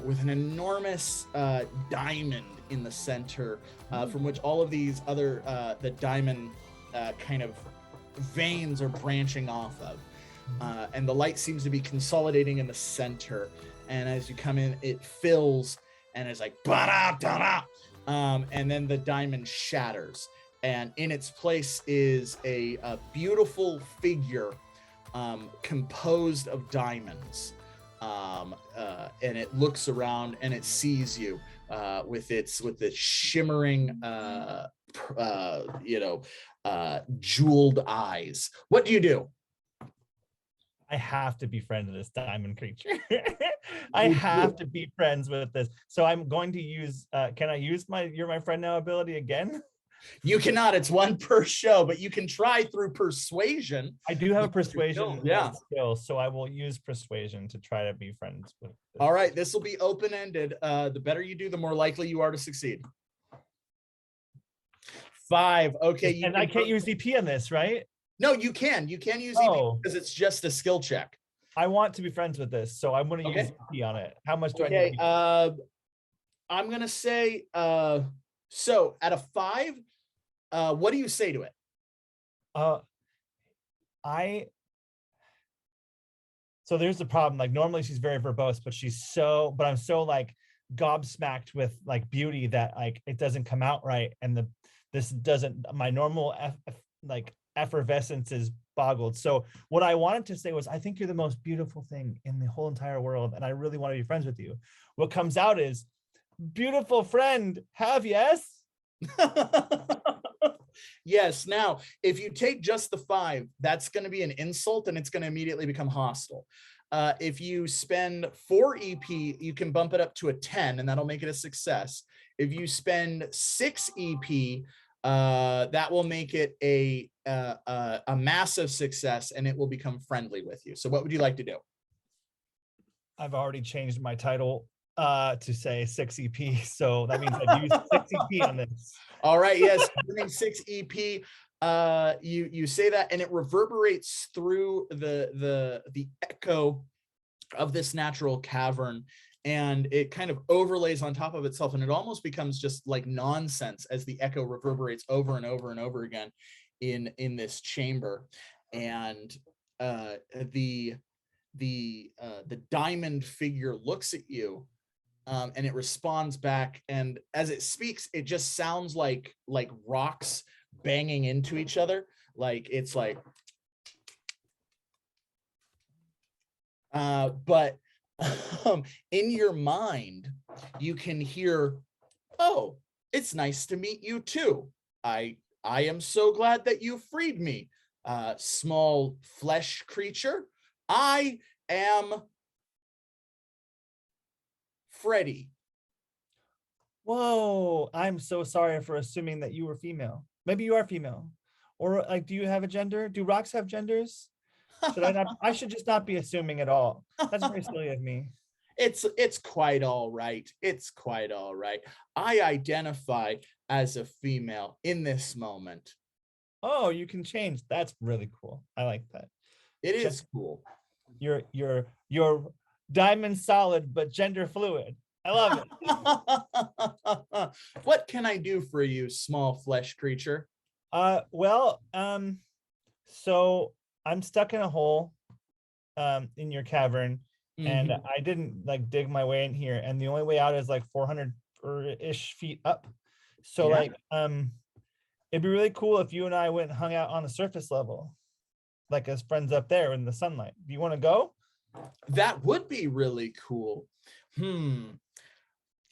with an enormous diamond in the center, from which all of these other the diamond kind of veins are branching off of, and the light seems to be consolidating in the center. And as you come in, it fills. And it's like, ba-da-da-da. And then the diamond shatters. And in its place is a beautiful figure composed of diamonds. And it looks around and it sees you with its shimmering, jeweled eyes. What do you do? I have to be friends with this diamond creature. I have to be friends with this. So I'm going to use, can I use you're my friend now ability again? You cannot, it's one per show, but you can try through persuasion. I do have a persuasion skill, so I will use persuasion to try to be friends with this. All right, this will be open-ended. The better you do, the more likely you are to succeed. 5, okay. And I can't use EP on this, right? No, you can. You can use EP because it's just a skill check. I want to be friends with this, so I'm going to use EP on it. How much do I need? I'm going to say, so at a 5, what do you say to it? So there's the problem. Like normally she's very verbose, but I'm so like gobsmacked with like beauty that like it doesn't come out right, and my normal effervescence is boggled. So what I wanted to say was, I think you're the most beautiful thing in the whole entire world, and I really want to be friends with you. What comes out is, beautiful friend, have yes? Yes. Now, if you take just the 5, that's going to be an insult, and it's going to immediately become hostile. If you spend 4 EP, you can bump it up to a 10, and that'll make it a success. If you spend 6 EP, that will make it a massive success, and it will become friendly with you. So what would you like to do? I've already changed my title to say 6 EP, so that means I've used 6 EP on this. All right, yes, doing 6 EP, you say that, and it reverberates through the echo of this natural cavern, and it kind of overlays on top of itself, and it almost becomes just like nonsense as the echo reverberates over and over and over again in this chamber. And the diamond figure looks at you, and it responds back, and as it speaks, it just sounds like rocks banging into each other. Like it's like, but in your mind, you can hear, oh, it's nice to meet you too. I I am so glad that you freed me, small flesh creature. I am Freddy. Whoa, I'm so sorry for assuming that you were female. Maybe you are female. Or like, do you have a gender? Do rocks have genders? Should I not? I should just not be assuming at all. That's very silly of me. It's quite all right. It's quite all right. I identify as a female in this moment. Oh, you can change. That's really cool. I like that. It is cool. You're diamond solid, but gender fluid. I love it. What can I do for you, small flesh creature? Well, so I'm stuck in a hole in your cavern, and I didn't like dig my way in here, and the only way out is like 400 or ish feet up. So like it'd be really cool if you and I went and hung out on the surface level, like as friends up there in the sunlight. Do you want to go? That would be really cool.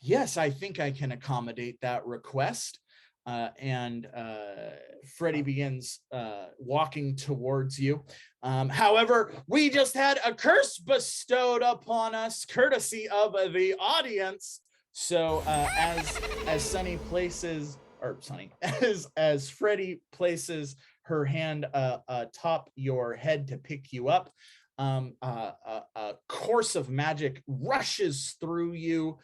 Yes, I think I can accommodate that request. And Freddy begins walking towards you. However, we just had a curse bestowed upon us, courtesy of the audience. So as Sunny places, or Sunny, as Freddy places her hand atop your head to pick you up, a course of magic rushes through you,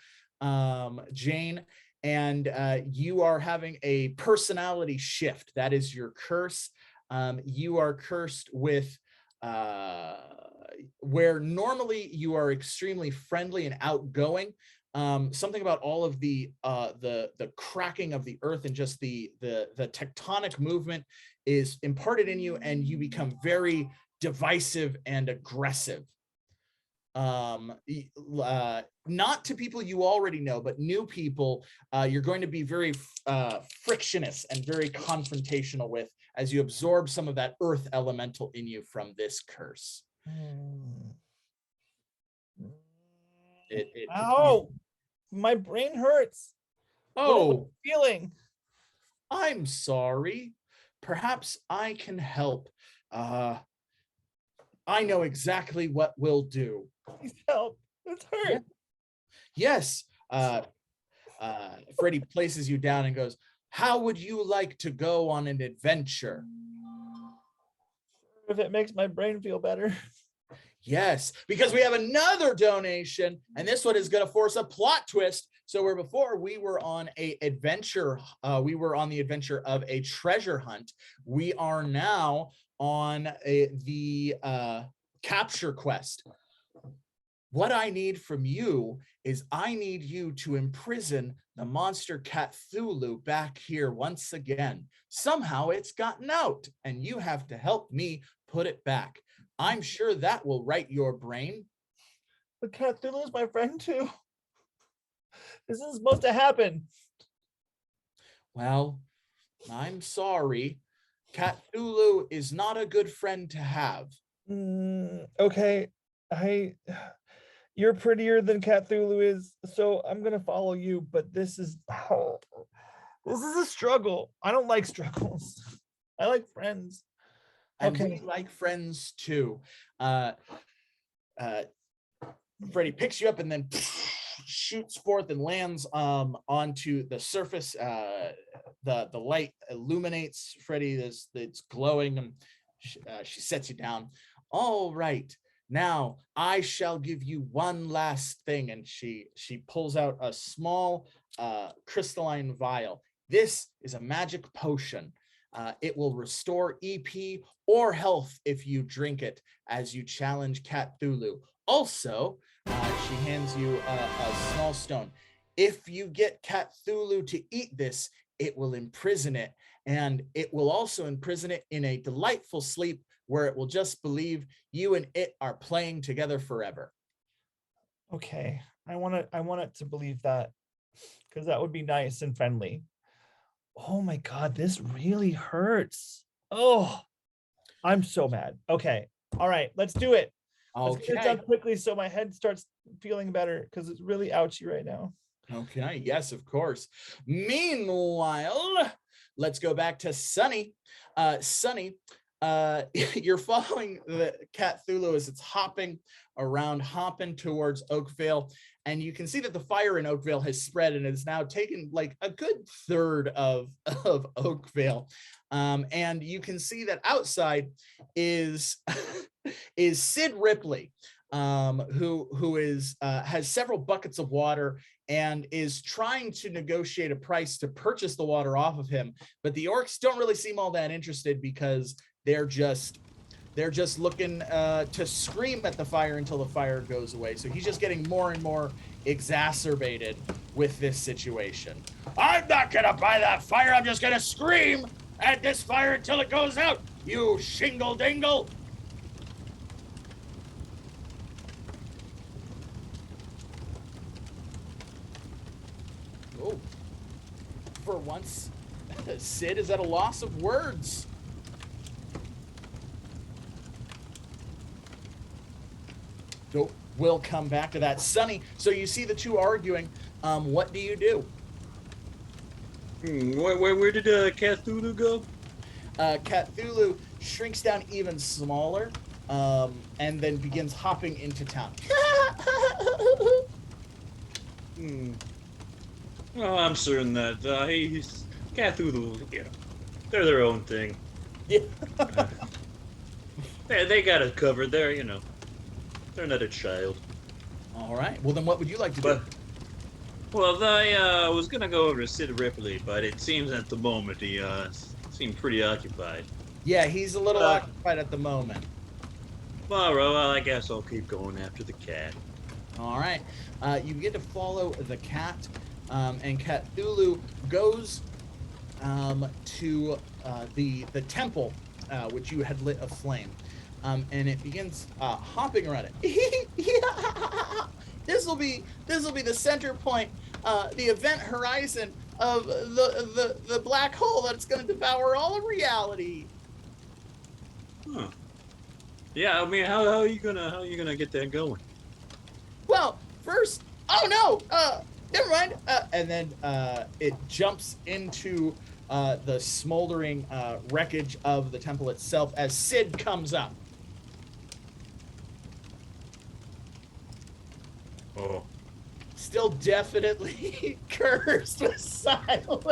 Jayne, and you are having a personality shift. That is your curse. You are cursed with where normally you are extremely friendly and outgoing. Something about all of the cracking of the earth and just the tectonic movement is imparted in you, and you become very divisive and aggressive. Not to people you already know, but new people, you're going to be very frictionous and very confrontational with as you absorb some of that earth elemental in you from this curse. Ow! My brain hurts. Oh, feeling. I'm sorry. Perhaps I can help. I know exactly what we'll do. Please help. It's hurt. Yes. Freddy places you down and goes, how would you like to go on an adventure? If it makes my brain feel better. Yes, because we have another donation, and this one is going to force a plot twist. So where before we were on a adventure, we were on the adventure of a treasure hunt. We are now on the capture quest. What I need from you is I need you to imprison the monster Cthulhu back here once again. Somehow it's gotten out, and you have to help me put it back. I'm sure that will right your brain. But Cthulhu is my friend too. This is supposed to happen. Well, I'm sorry. Cthulhu is not a good friend to have. Okay, you're prettier than Cthulhu is, so I'm gonna follow you. But this is a struggle. I don't like struggles. I like friends. And we like friends too. Freddy picks you up and then shoots forth and lands onto the surface. The light illuminates Freddy. It's glowing, and she sets you down. All right, now I shall give you one last thing. And she pulls out a small crystalline vial. This is a magic potion. It will restore EP or health if you drink it as you challenge Cthulhu. Also, she hands you a small stone. If you get Cthulhu to eat this, it will imprison it, and it will also imprison it in a delightful sleep where it will just believe you and it are playing together forever. Okay, I want it to believe that, because that would be nice and friendly. Oh my God, this really hurts. Oh, I'm so mad. Okay, all right, let's do it. Let's get it done quickly so my head starts feeling better, because it's really ouchy right now. Okay, yes, of course. Meanwhile, let's go back to Sunny. Sunny, you're following the CATthulu as it's hopping towards Oakvale, and you can see that the fire in Oakvale has spread and has now taken like a good third of Oakvale. And you can see that outside is Sid Ripley, who is has several buckets of water and is trying to negotiate a price to purchase the water off of him. But the orcs don't really seem all that interested because they're just looking to scream at the fire until the fire goes away. So he's just getting more and more exacerbated with this situation. I'm not gonna buy that fire. I'm just gonna scream at this fire until it goes out. You shingle dingle. Oh, for once, Sid is at a loss of words. So we'll come back to that. Sunny, so you see the two arguing. What do you do? Where did CATthulu go? CATthulu shrinks down even smaller, and then begins hopping into town. Well, I'm certain that CATthulu, they're their own thing. Yeah. They got it covered. They're not a child. All right. Well, then what would you like to do? Well, I was gonna go over to Sid Ripley, but it seems at the moment he seemed pretty occupied. Yeah, he's a little occupied at the moment. Well, I guess I'll keep going after the cat. All right. You begin to follow the cat, and CATthulu goes to the temple, which you had lit aflame, and it begins hopping around it. This will be the center point, the event horizon of the black hole that's going to devour all of reality. Huh. Yeah, I mean, how are you gonna get that going? Well, first, oh no, never mind. And then it jumps into the smoldering wreckage of the temple itself as Sid comes up. Oh. Still definitely cursed with silence.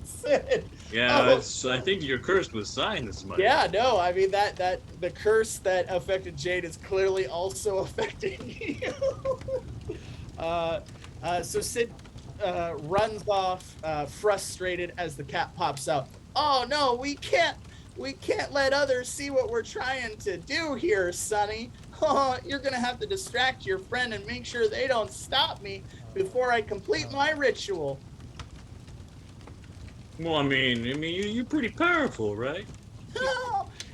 Sid. Yeah, I think you're cursed with silence, Mike. Yeah, no, I mean that the curse that affected Jayne is clearly also affecting you. So Sid runs off, frustrated as the cat pops out. Oh no, we can't let others see what we're trying to do here, Sonny. Oh, you're gonna have to distract your friend and make sure they don't stop me before I complete my ritual. Well, I mean, you're pretty powerful, right?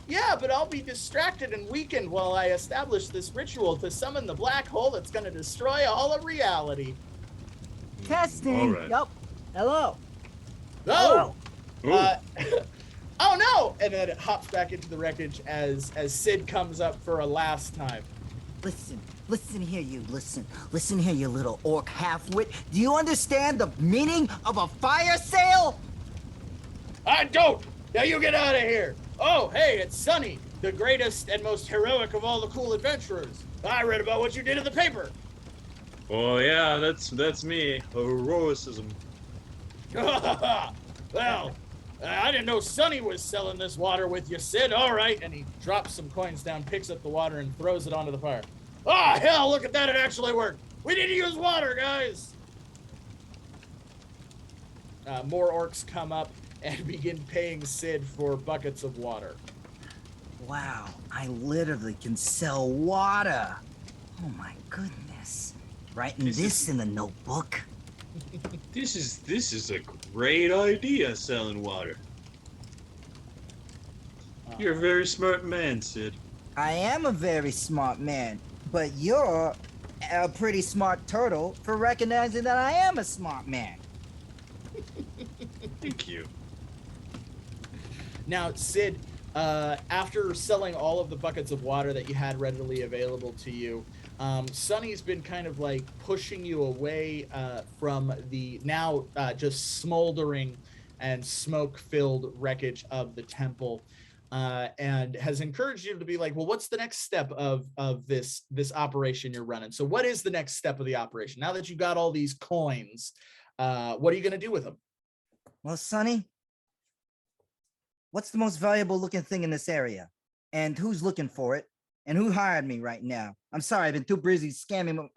Yeah, but I'll be distracted and weakened while I establish this ritual to summon the black hole that's gonna destroy all of reality. Testing. All right. Yup. Hello. Oh! Ooh. Oh no! And then it hops back into the wreckage as Sid comes up for a last time. Listen here, you listen here, you little orc halfwit. Do you understand the meaning of a fire sale? I don't! Now you get out of here! Oh, hey, it's Sunny, the greatest and most heroic of all the cool adventurers. I read about what you did in the paper. Oh yeah, that's me. Heroicism. Well, I didn't know Sunny was selling this water with you, Sid. All right. And he drops some coins down, picks up the water, and throws it onto the fire. Oh, hell, look at that. It actually worked. We need to use water, guys. More orcs come up and begin paying Sid for buckets of water. Wow, I literally can sell water. Oh my goodness. Writing this in the notebook. This is a great idea, selling water. You're a very smart man, Sid. I am a very smart man, but you're a pretty smart turtle for recognizing that I am a smart man. Thank you. Now, Sid, after selling all of the buckets of water that you had readily available to you, Sunny's been kind of like pushing you away from the now just smoldering and smoke-filled wreckage of the temple, and has encouraged you to be like, well, what's the next step of this operation you're running? So what is the next step of the operation? Now that you got all these coins, what are you going to do with them? Well, Sonny, what's the most valuable looking thing in this area? And who's looking for it? And who hired me right now? I'm sorry, I've been too busy scamming,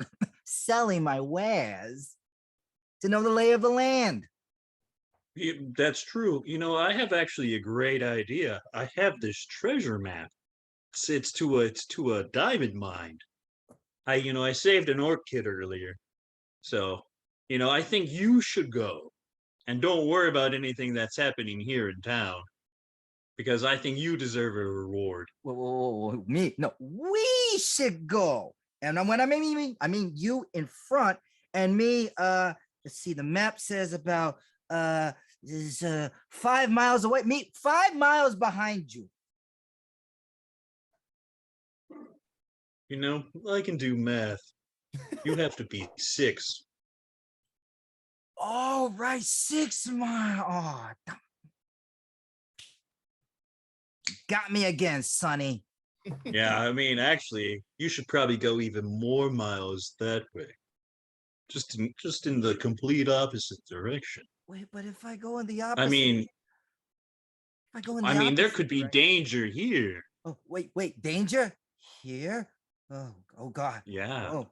selling my wares to know the lay of the land. That's true. You know, I have actually a great idea. I have this treasure map. It's to a diamond mine. I saved an orc kid earlier. So, I think you should go. And don't worry about anything that's happening here in town. Because I think you deserve a reward. Whoa, me? No, we should go. And when I mean you in front, and me, let's see, the map says about is 5 miles away. Me 5 miles behind you. I can do math. You have to be 6. All right, 6 miles. Oh, got me again, Sonny. Yeah, actually, you should probably go even more miles that way. Just in the complete opposite direction. Wait, but if I go in the opposite, there could be danger here. Oh, wait, danger here? Oh God. Yeah.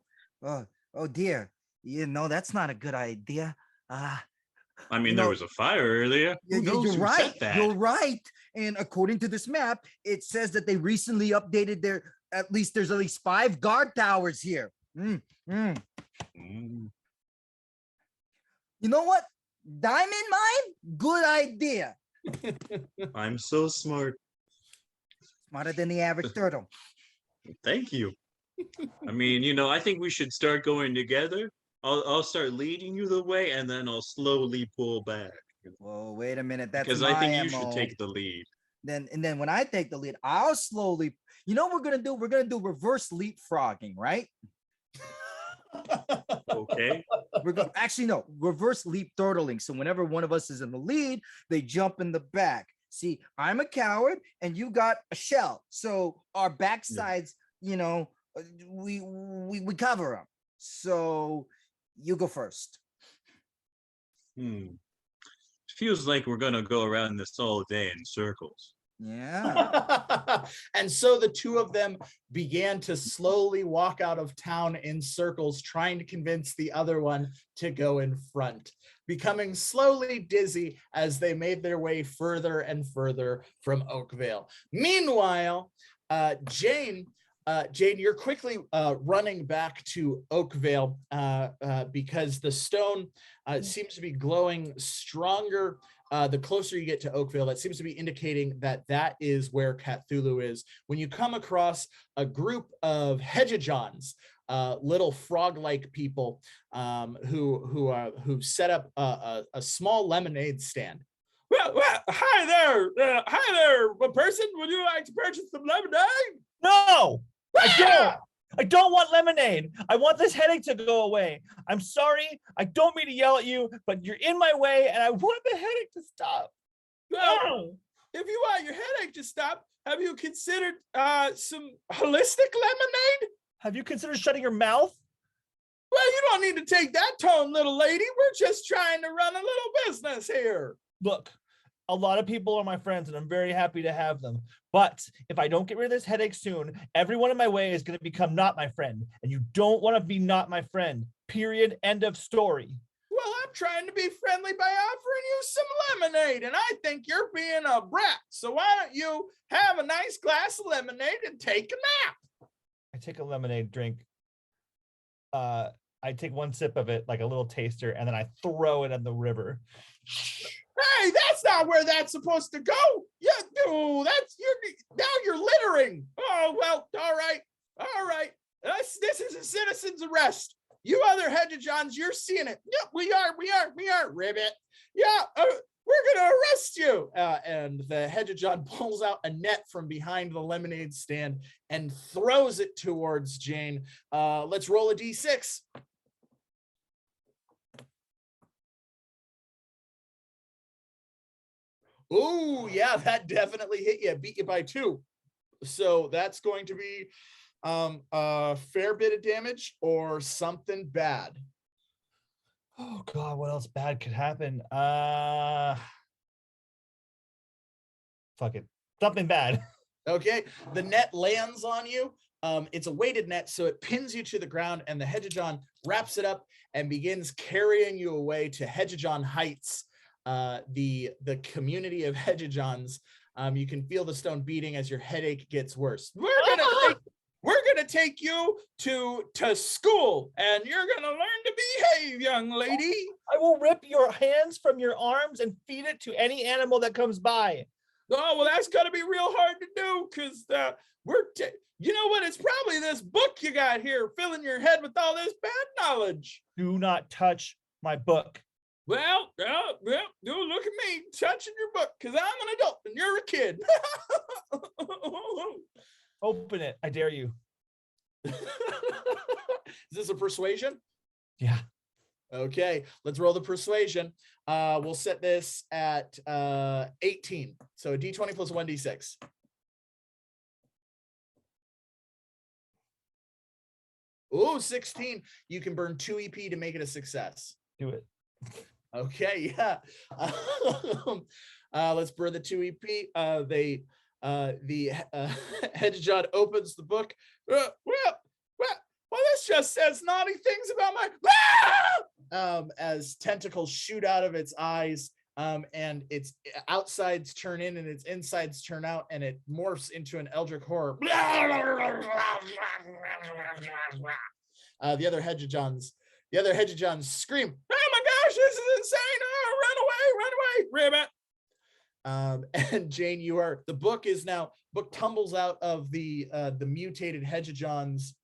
Oh dear. That's not a good idea. There was a fire earlier. Who knows you're who right. set that? You're right. And according to this map, it says that they recently updated there's at least 5 guard towers here. You know what? Diamond mine? Good idea. I'm so smart. Smarter than the average turtle. Thank you. I think we should start going together. I'll start leading you the way, and then I'll slowly pull back. Whoa, wait a minute. That's because my I think you MO. should take the lead. Then when I take the lead, I'll slowly. You know what we're gonna do? We're gonna do reverse leapfrogging, right? Okay. Actually, no, reverse leap turtling. So whenever one of us is in the lead, they jump in the back. See, I'm a coward and you got a shell. So our backsides, we cover them. So you go first. Feels like we're gonna go around this all day in circles. Yeah. And so the two of them began to slowly walk out of town in circles, trying to convince the other one to go in front, becoming slowly dizzy as they made their way further and further from Oakvale. Meanwhile, Jayne, you're quickly running back to Oakvale because the stone seems to be glowing stronger. The closer you get to Oakvale, that seems to be indicating that is where Cthulhu is. When you come across a group of Hijinks, little frog-like people who set up a small lemonade stand. Well, hi there, person. Would you like to purchase some lemonade? No, I don't want lemonade. I want this headache to go away. I'm sorry. I don't mean to yell at you, but you're in my way and I want the headache to stop. Well, if you want your headache to stop, have you considered some holistic lemonade? Have you considered shutting your mouth? Well, you don't need to take that tone, little lady. We're just trying to run a little business here. Look, a lot of people are my friends and I'm very happy to have them. But if I don't get rid of this headache soon, everyone in my way is going to become not my friend. And you don't want to be not my friend. Period. End of story. Well, I'm trying to be friendly by offering you some lemonade, and I think you're being a brat. So why don't you have a nice glass of lemonade and take a nap? I take a lemonade drink. I take one sip of it, like a little taster, and then I throw it in the river. Hey, that's not where that's supposed to go. Yeah, dude, now you're littering. Oh, well, all right. This is a citizen's arrest. You other Hijinks, you're seeing it. Yep, we are, Ribbit. Yeah, we're gonna arrest you. And the Hijink pulls out a net from behind the lemonade stand and throws it towards Jayne. Let's roll a d6. Oh, yeah, that definitely hit you. Beat you by 2. So that's going to be a fair bit of damage or something bad. Oh God, what else bad could happen? Fuck it. Something bad. Okay, the net lands on you. It's a weighted net, so it pins you to the ground, and the Hegejon wraps it up and begins carrying you away to Hegejon Heights, the community of Hegejons. You can feel the stone beating as your headache gets worse. We're gonna take you to school, and you're gonna learn to behave, young lady. I will rip your hands from your arms and feed it to any animal that comes by. Oh, well, that's gonna be real hard to do, because you know what? It's probably this book you got here filling your head with all this bad knowledge. Do not touch my book. Well, look at me touching your book, because I'm an adult and you're a kid. Open it. I dare you. Is this a persuasion? Yeah. Okay, let's roll the persuasion. We'll set this at 18. So a d20 plus 1d6. Ooh, 16. You can burn 2 EP to make it a success. Do it. Okay, yeah. Let's burn the 2 EP. The Hegejon opens the book. Well, this just says naughty things about my as tentacles shoot out of its eyes, and its outsides turn in and its insides turn out, and it morphs into an eldritch horror. The other Hegejons scream, "Oh my gosh, this is insane! Oh, run away, Ribbit!" And Jayne, the book tumbles out of the mutated Hegejon's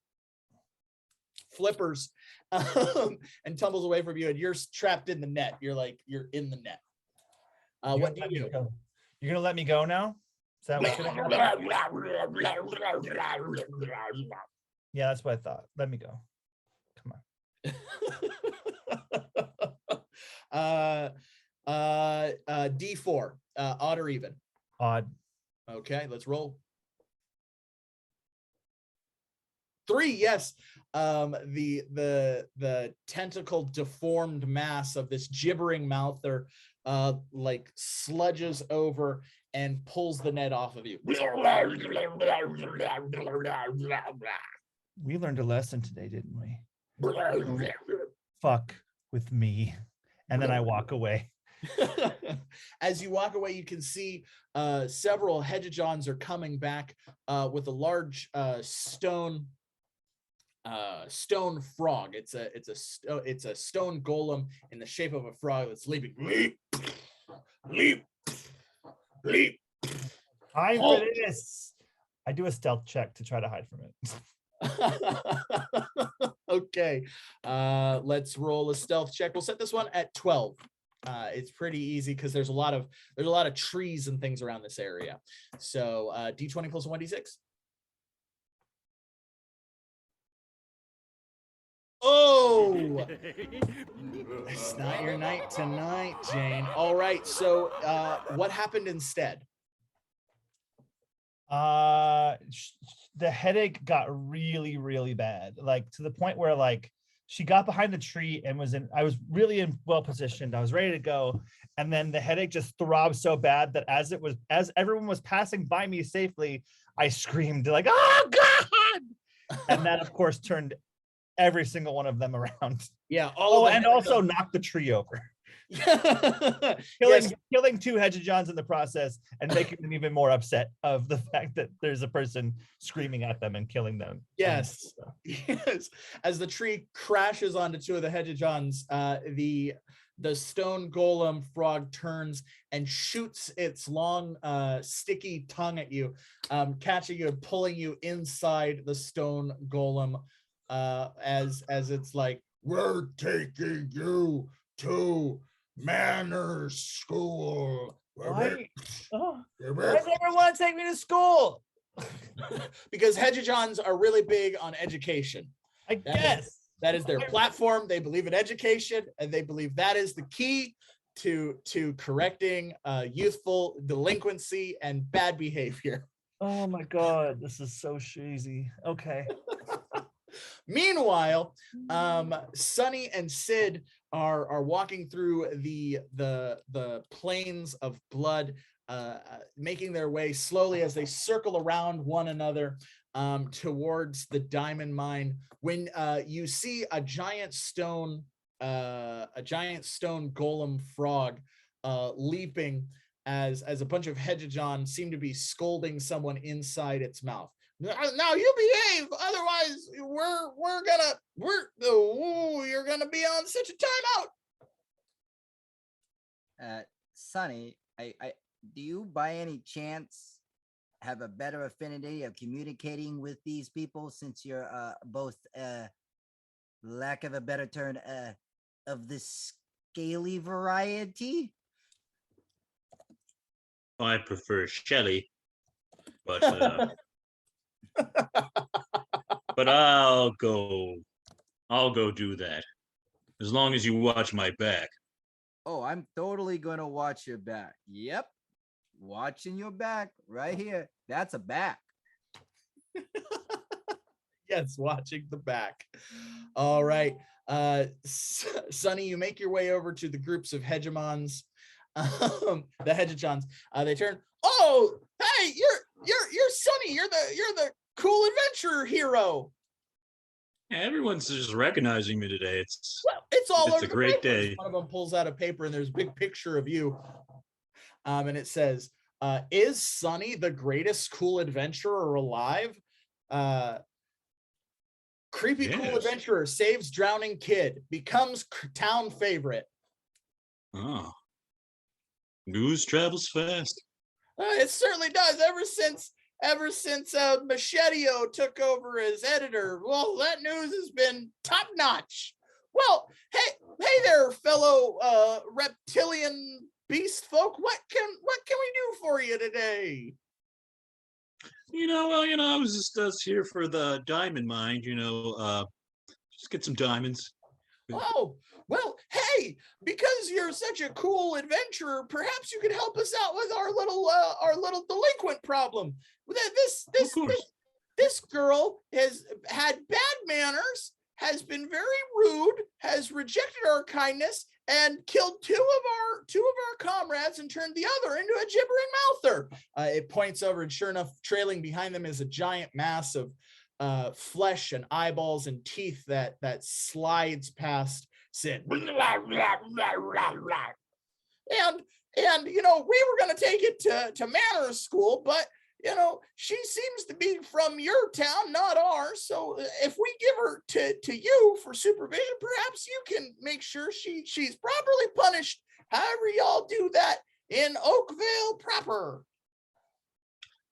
flippers, and tumbles away from you, and you're trapped in the net. You're in the net. What do you do? You're gonna let me go now? Is that what's gonna happen? Yeah, that's what I thought. Let me go. Come on. D4, odd or even? Odd. Okay, let's roll. 3, yes. The tentacle deformed mass of this gibbering mouther like sludges over and pulls the net off of you. We learned a lesson today, didn't we? Fuck with me. And then I walk away. As you walk away, you can see several Hegejons are coming back with a large stone frog. It's a stone golem in the shape of a frog that's leaping. Leap. Time for this. I do a stealth check to try to hide from it. Okay, let's roll a stealth check. We'll set this one at 12. It's pretty easy because there's a lot of trees and things around this area. So d20 plus 1d6. Oh, it's not your night tonight, Jayne. All right, so what happened instead? The headache got really, really bad, like to the point where like she got behind the tree and I was really well positioned. I was ready to go. And then the headache just throbbed so bad that as everyone was passing by me safely, I screamed like, "Oh God!" And that of course turned every single one of them around. Yeah. And also knocked the tree over. killing 2 Hegejons in the process and making them even more upset of the fact that there's a person screaming at them and killing them. Yes. Yes. As the tree crashes onto 2 of the Hegejons, the stone golem frog turns and shoots its long sticky tongue at you, catching you and pulling you inside the stone golem, as it's like, "We're taking you to manners school." Why does everyone take me to school? Because Hegejons are really big on education. I guess that is their platform. They believe in education, and they believe that is the key to correcting youthful delinquency and bad behavior. Oh my god, this is so cheesy. Okay. Meanwhile, Sunny and Sid are walking through the plains of blood, making their way slowly as they circle around one another towards the diamond mine. When you see a giant stone golem frog leaping as a bunch of Hejijans seem to be scolding someone inside its mouth. Now you behave, otherwise you're gonna be on such a timeout. Sonny, I do you by any chance have a better affinity of communicating with these people, since you're both lack of a better term of the scaly variety? I prefer Shelly, but but I'll go do that as long as you watch my back. Oh, I'm totally gonna watch your back. Yep, watching your back right here. That's a back. Yes, watching the back. All right, Sonny, you make your way over to the groups of hegemons, the Hejijans. They turn. Oh, hey, you're Sonny. You're the cool adventurer hero. Yeah, everyone's just recognizing me today. It's All it's over a the great papers. day. One of them pulls out a paper and there's a big picture of you, and it says, "Is Sonny the greatest cool adventurer alive? Creepy cool Yes. adventurer saves drowning kid, becomes town favorite." Oh, news travels fast. It certainly does. Ever since Machetio took over as editor, well, that news has been top notch. Well, hey there, fellow reptilian beast folk. What can we do for you today? I was just here for the diamond mine. Just get some diamonds. Oh, well, hey, because you're such a cool adventurer, perhaps you could help us out with our little delinquent problem. This girl has had bad manners, has been very rude, has rejected our kindness, and killed two of our comrades and turned the other into a gibbering mouther. It points over, and sure enough, trailing behind them is a giant mass of flesh and eyeballs and teeth that slides past Sid. And we were going to take it to manners school, but she seems to be from your town, not ours. So if we give her to you for supervision, perhaps you can make sure she's properly punished. However y'all do that in Oakville proper.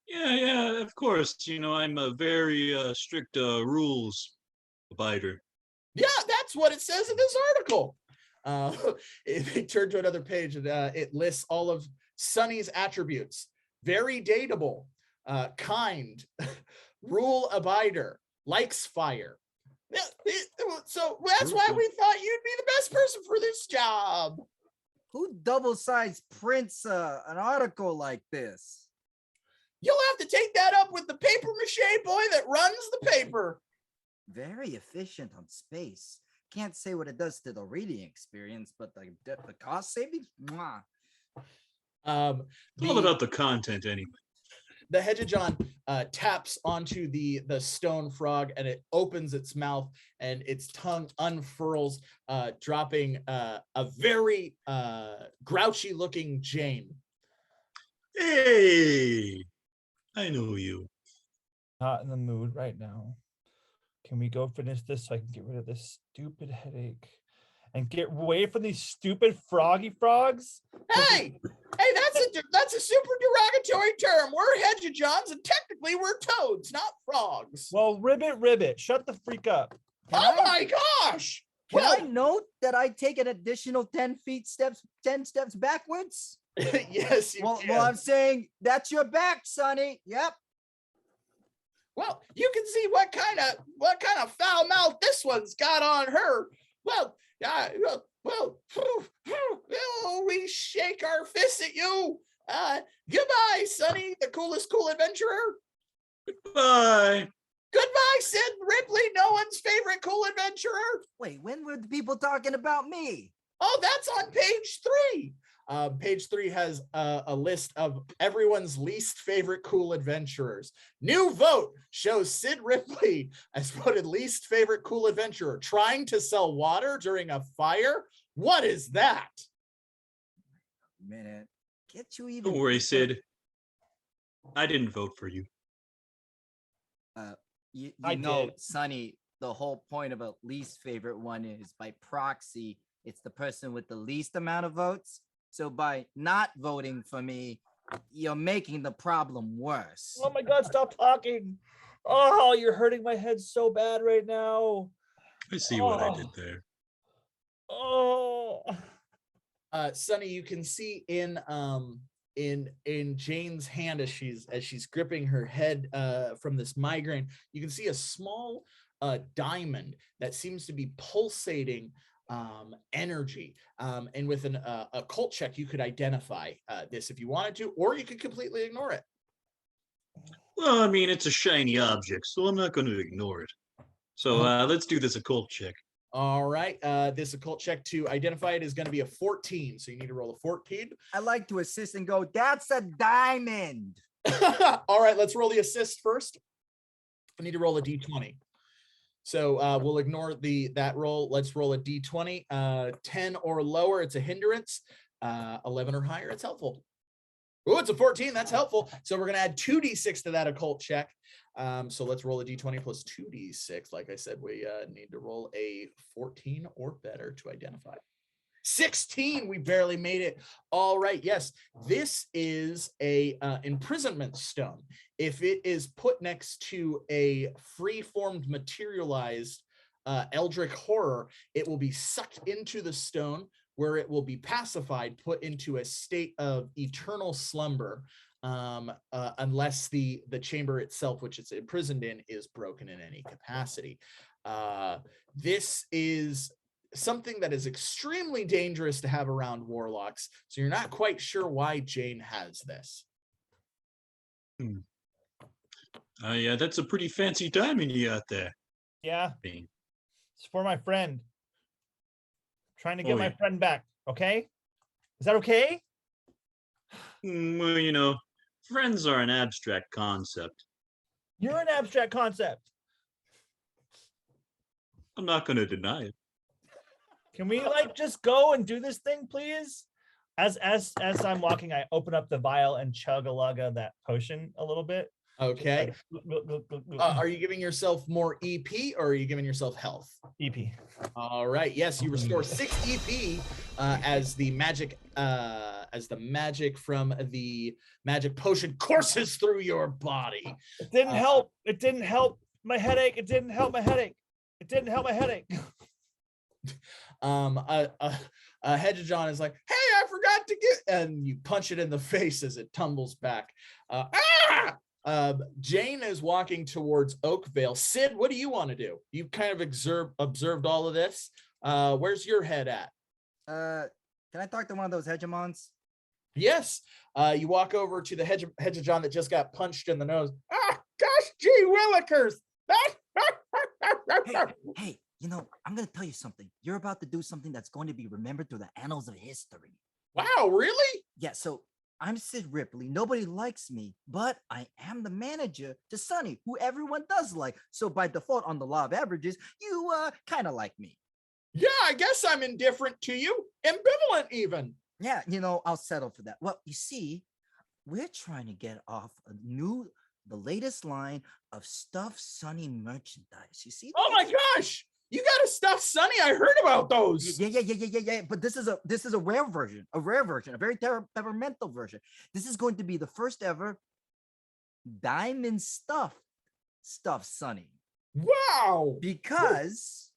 Yeah, of course. I'm a very strict rules abider. Yeah, that's what it says in this article. If they turn to another page, it lists all of Sonny's attributes: very dateable, kind, rule abider, likes fire. So that's why we thought you'd be the best person for this job. Who double-sized prints an article like this? You'll have to take that up with the paper mache boy that runs the paper. Very efficient on space. Can't say what it does to the reading experience, but the cost savings, mwah. It's all about the content anyway. The Hejijan taps onto the stone frog, and it opens its mouth, and its tongue unfurls, dropping a very grouchy-looking Jayne. Hey, I know you. Not in the mood right now. Can we go finish this so I can get rid of this stupid headache and get away from these stupid froggy frogs? Hey, that's a super derogatory term. We're Hejijans, and technically we're toads, not frogs. Well, ribbit, shut the freak up. My gosh! Can I note that I take an additional 10 steps backwards? Yes, you can. Well, I'm saying that's your back, Sonny. Yep. Well, you can see what kind of foul mouth this one's got on her. Well, Well, we shake our fists at you. Goodbye, Sonny, the coolest cool adventurer. Bye. Goodbye, Sid Ripley, no one's favorite cool adventurer. Wait, when were the people talking about me? Oh, that's on page 3. Page 3 has a list of everyone's least favorite cool adventurers. New vote shows Sid Ripley as voted least favorite cool adventurer. Trying to sell water during a fire? What is that? Minute. Get you even. Don't worry, Sid. I didn't vote for you. You I know, did. Sonny, the whole point of a least favorite one is by proxy, it's the person with the least amount of votes. So by not voting for me, you're making the problem worse. Oh my God, stop talking. Oh, you're hurting my head so bad right now. I see what I did there. Oh. Sonny, you can see in Jayne's hand as she's gripping her head from this migraine, you can see a small diamond that seems to be pulsating energy. And with an occult check, you could identify this if you wanted to, or you could completely ignore it. Well, I mean, it's a shiny object, so I'm not going to ignore it. So let's do this occult check. All right. This occult check to identify it is going to be a 14. So you need to roll a 14. I like to assist and go, that's a diamond. All right, let's roll the assist first. I need to roll a d20. So we'll ignore that roll. Let's roll a d20. 10 or lower, it's a hindrance. 11 or higher, it's helpful. Oh, it's a 14. That's helpful. So we're going to add 2d6 to that occult check. So let's roll a d20 plus 2d6. Like I said, we need to roll a 14 or better to identify. 16. We barely made it. All right. Yes, this is a imprisonment stone. If it is put next to a free-formed materialized eldritch horror, it will be sucked into the stone, where it will be pacified, put into a state of eternal slumber, unless the chamber itself, which it's imprisoned in, is broken in any capacity. This is something that is extremely dangerous to have around warlocks, so you're not quite sure why Jayne has this. Yeah, that's a pretty fancy diamond you got there. Yeah, Bean. it's for my friend. Trying to get Oh, my yeah. friend back. Okay, is that okay? Well, you know, friends are an abstract concept. You're an abstract concept. I'm not going to deny it. Can we like just go and do this thing, please? As I'm walking, I open up the vial and chug a lug of that potion a little bit. Okay. Like, Are you giving yourself more EP, or are you giving yourself health? EP. All right. Yes, you restore 6 EP as the magic from the magic potion courses through your body. It didn't help. It didn't help my headache. It didn't help my headache. It didn't help my headache. Heger is like, hey, I forgot to get, and you punch it in the face as it tumbles back. Jayne is walking towards Oakvale. Sid, what do you want to do? You kind of observed all of this. Where's your head at? Can I talk to one of those hegemons? Yes. You walk over to the Heger that just got punched in the nose. Gosh, gee willikers. Hey, you know, I'm going to tell you something. You're about to do something that's going to be remembered through the annals of history. Wow, really? Yeah, so I'm Sid Ripley. Nobody likes me, but I am the manager to Sonny, who everyone does like. So by default, on the law of averages, you kind of like me. Yeah, I guess I'm indifferent to you. Ambivalent even. Yeah, you know, I'll settle for that. Well, you see, we're trying to get off the latest line of stuffed Sonny merchandise. You see? Oh my gosh. You got a stuffed Sonny? I heard about those. Yeah. But this is a rare version, a very temperamental version. This is going to be the first ever diamond stuffed Sonny. Wow. Because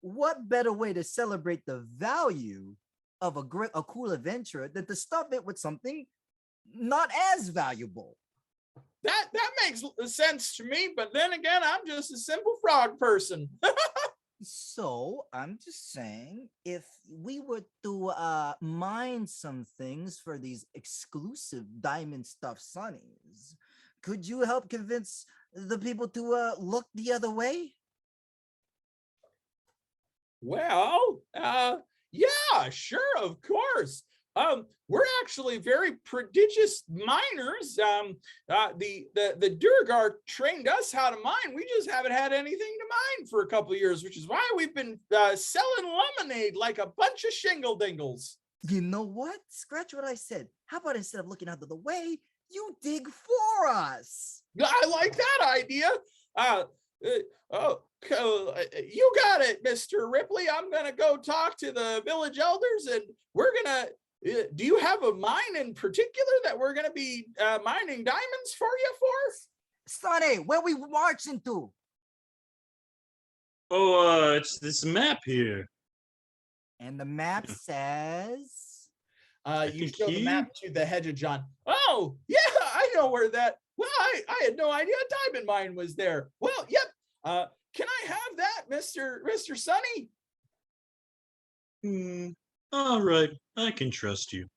what better way to celebrate the value of a cool adventurer than to stuff it with something not as valuable? That makes sense to me, but then again, I'm just a simple frog person. So I'm just saying, if we were to mine some things for these exclusive diamond stuff sunnies, could you help convince the people to look the other way? Well, yeah, sure, of course. We're actually very prodigious miners. The Durgar trained us how to mine. We just haven't had anything to mine for a couple of years, which is why we've been selling lemonade like a bunch of shingle dingles. You know what? Scratch what I said. How about instead of looking out of the way, you dig for us? I like that idea. You got it, Mr. Ripley. I'm gonna go talk to the village elders, and we're gonna. Do you have a mine in particular that we're gonna be mining diamonds for you for? Sonny, where we marching to? Oh, it's this map here. And the map says. You think show the map to the Hijinks. Oh, yeah, I know where that. Well, I had no idea a diamond mine was there. Well, yep. Can I have that, Mr. Sonny? All right, I can trust you.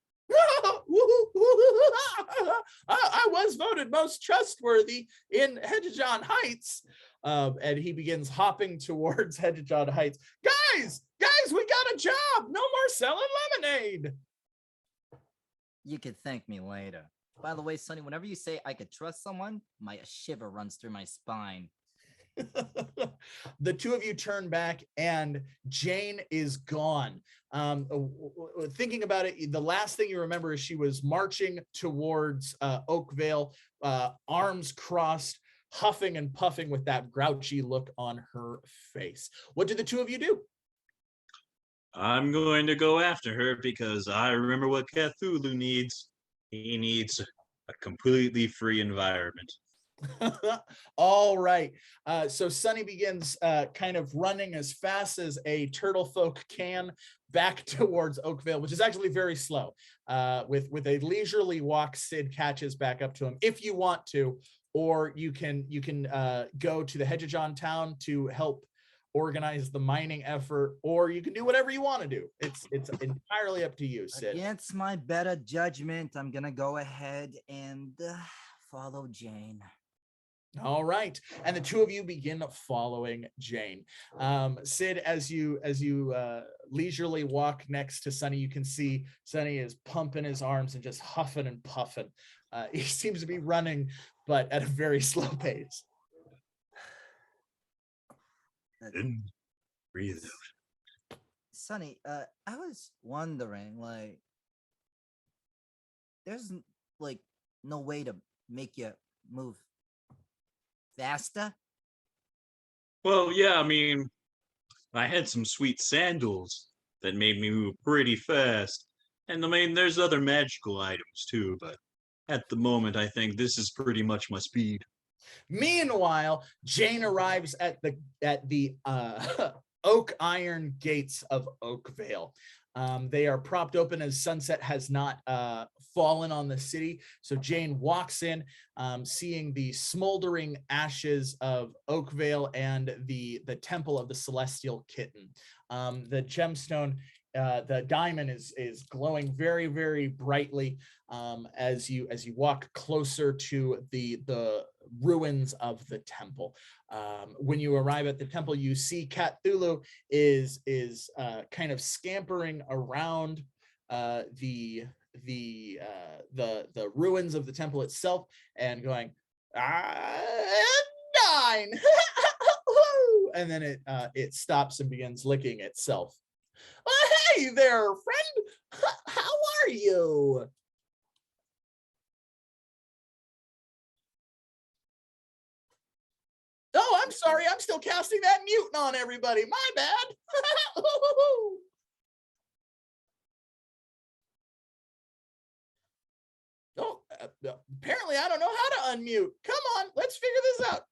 I was voted most trustworthy in Hijinks Heights. And he begins hopping towards Hijinks Heights. Guys, we got a job. No more selling lemonade. You could thank me later. By the way, Sonny, whenever you say I could trust someone, my shiver runs through my spine. The two of you turn back and Jayne is gone. Thinking about it, the last thing you remember is she was marching towards Oakvale, arms crossed, huffing and puffing with that grouchy look on her face. What did the two of you do? I'm going to go after her because I remember what Cthulhu needs. He needs a completely free environment. All right. So Sonny begins kind of running as fast as a Turtlefolk can back towards Oakvale, which is actually very slow. With a leisurely walk, Sid catches back up to him if you want to, or you can go to the Hijinks town to help organize the mining effort, or you can do whatever you want to do. It's entirely up to you, Sid. Against my better judgment, I'm gonna go ahead and follow Jayne. All right, and the two of you begin following Jayne. Sid, as you leisurely walk next to Sonny, you can see Sonny is pumping his arms and just huffing and puffing. He seems to be running, but at a very slow pace. And breathe out. Sonny, I was wondering, like, there's like no way to make you move faster? Well, yeah, I mean, I had some sweet sandals that made me move pretty fast. And I mean, there's other magical items too, but at the moment, I think this is pretty much my speed. Meanwhile, Jayne arrives at the oak iron gates of Oakvale. They are propped open as sunset has not fallen on the city. So Jayne walks in, seeing the smoldering ashes of Oakvale and the temple of the Celestial Kitten. The gemstone, the diamond is glowing very, very brightly as you walk closer to the ruins of the temple. When you arrive at the temple, you see Cthulhu is kind of scampering around the ruins of the temple itself and going 9 and then it stops and begins licking itself. Oh, hey there, friend. How are you? Oh, I'm sorry. I'm still casting that mutant on everybody. My bad. Oh, apparently I don't know how to unmute. Come on, let's figure this out.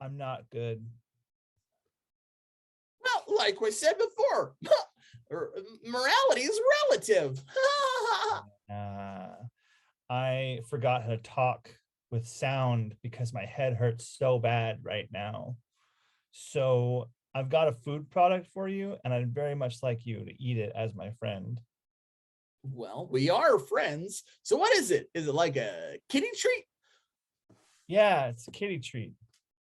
I'm not good. Well, like we said before, morality is relative. I forgot how to talk with sound because my head hurts so bad right now. So I've got a food product for you, and I'd very much like you to eat it as my friend. Well, we are friends. So what is it? Is it like a kitty treat? Yeah, it's a kitty treat.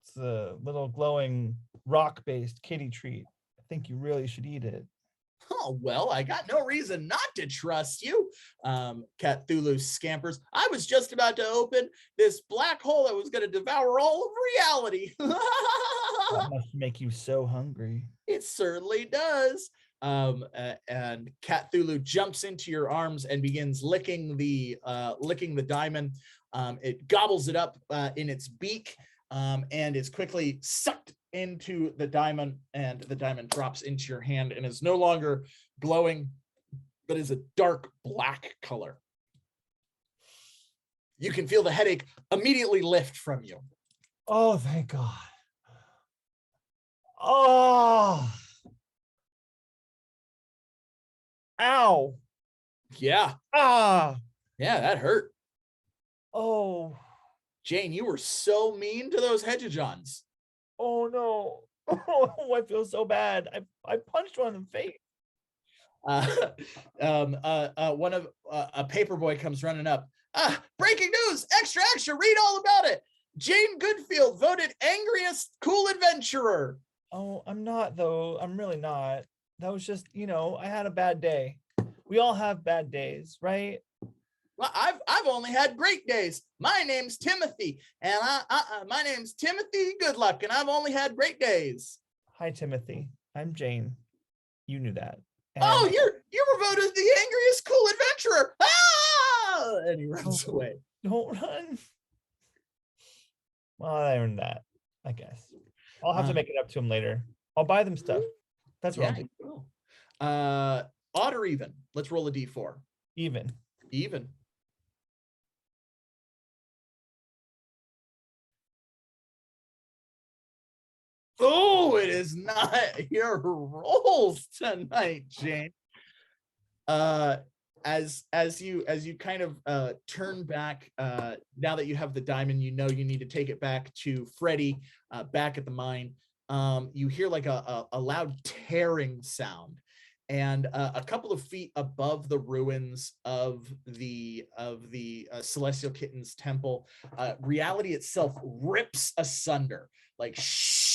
It's a little glowing rock-based kitty treat. I think you really should eat it. Oh, well, I got no reason not to trust you. Cthulhu scampers. I was just about to open this black hole that was going to devour all of reality. That must make you so hungry. It certainly does. And Cthulhu jumps into your arms and begins licking the diamond. It gobbles it up in its beak and is quickly sucked into the diamond, and the diamond drops into your hand and is no longer glowing, but is a dark black color. You can feel the headache immediately lift from you. Oh, thank God. Oh. Ow. Yeah. Ah. Yeah, that hurt. Oh. Jayne, you were so mean to those Hijinks. Oh no. Oh, I feel so bad. I punched one in the face. A paper boy comes running up. Breaking news! Extra, extra! Read all about it. Jayne Goodfield voted angriest cool adventurer. Oh, I'm not though. I'm really not. That was just, I had a bad day. We all have bad days, right? Well, I've only had great days. My name's Timothy, and my name's Timothy Goodluck, and I've only had great days. Hi, Timothy. I'm Jayne. You knew that. Oh, you were voted the angriest cool adventurer. Ah! And he runs away. Don't run. Well, I earned that, I guess. I'll have to make it up to him later. I'll buy them stuff. That's what I'll do. Cool. Odd or even? Let's roll a d4. Even. Even. Oh, it is not your rolls tonight, Jayne. As you kind of turn back, now that you have the diamond, you need to take it back to Freddy, back at the mine. You hear like a loud tearing sound, and a couple of feet above the ruins of the Celestial Kitten's temple, reality itself rips asunder, like shh.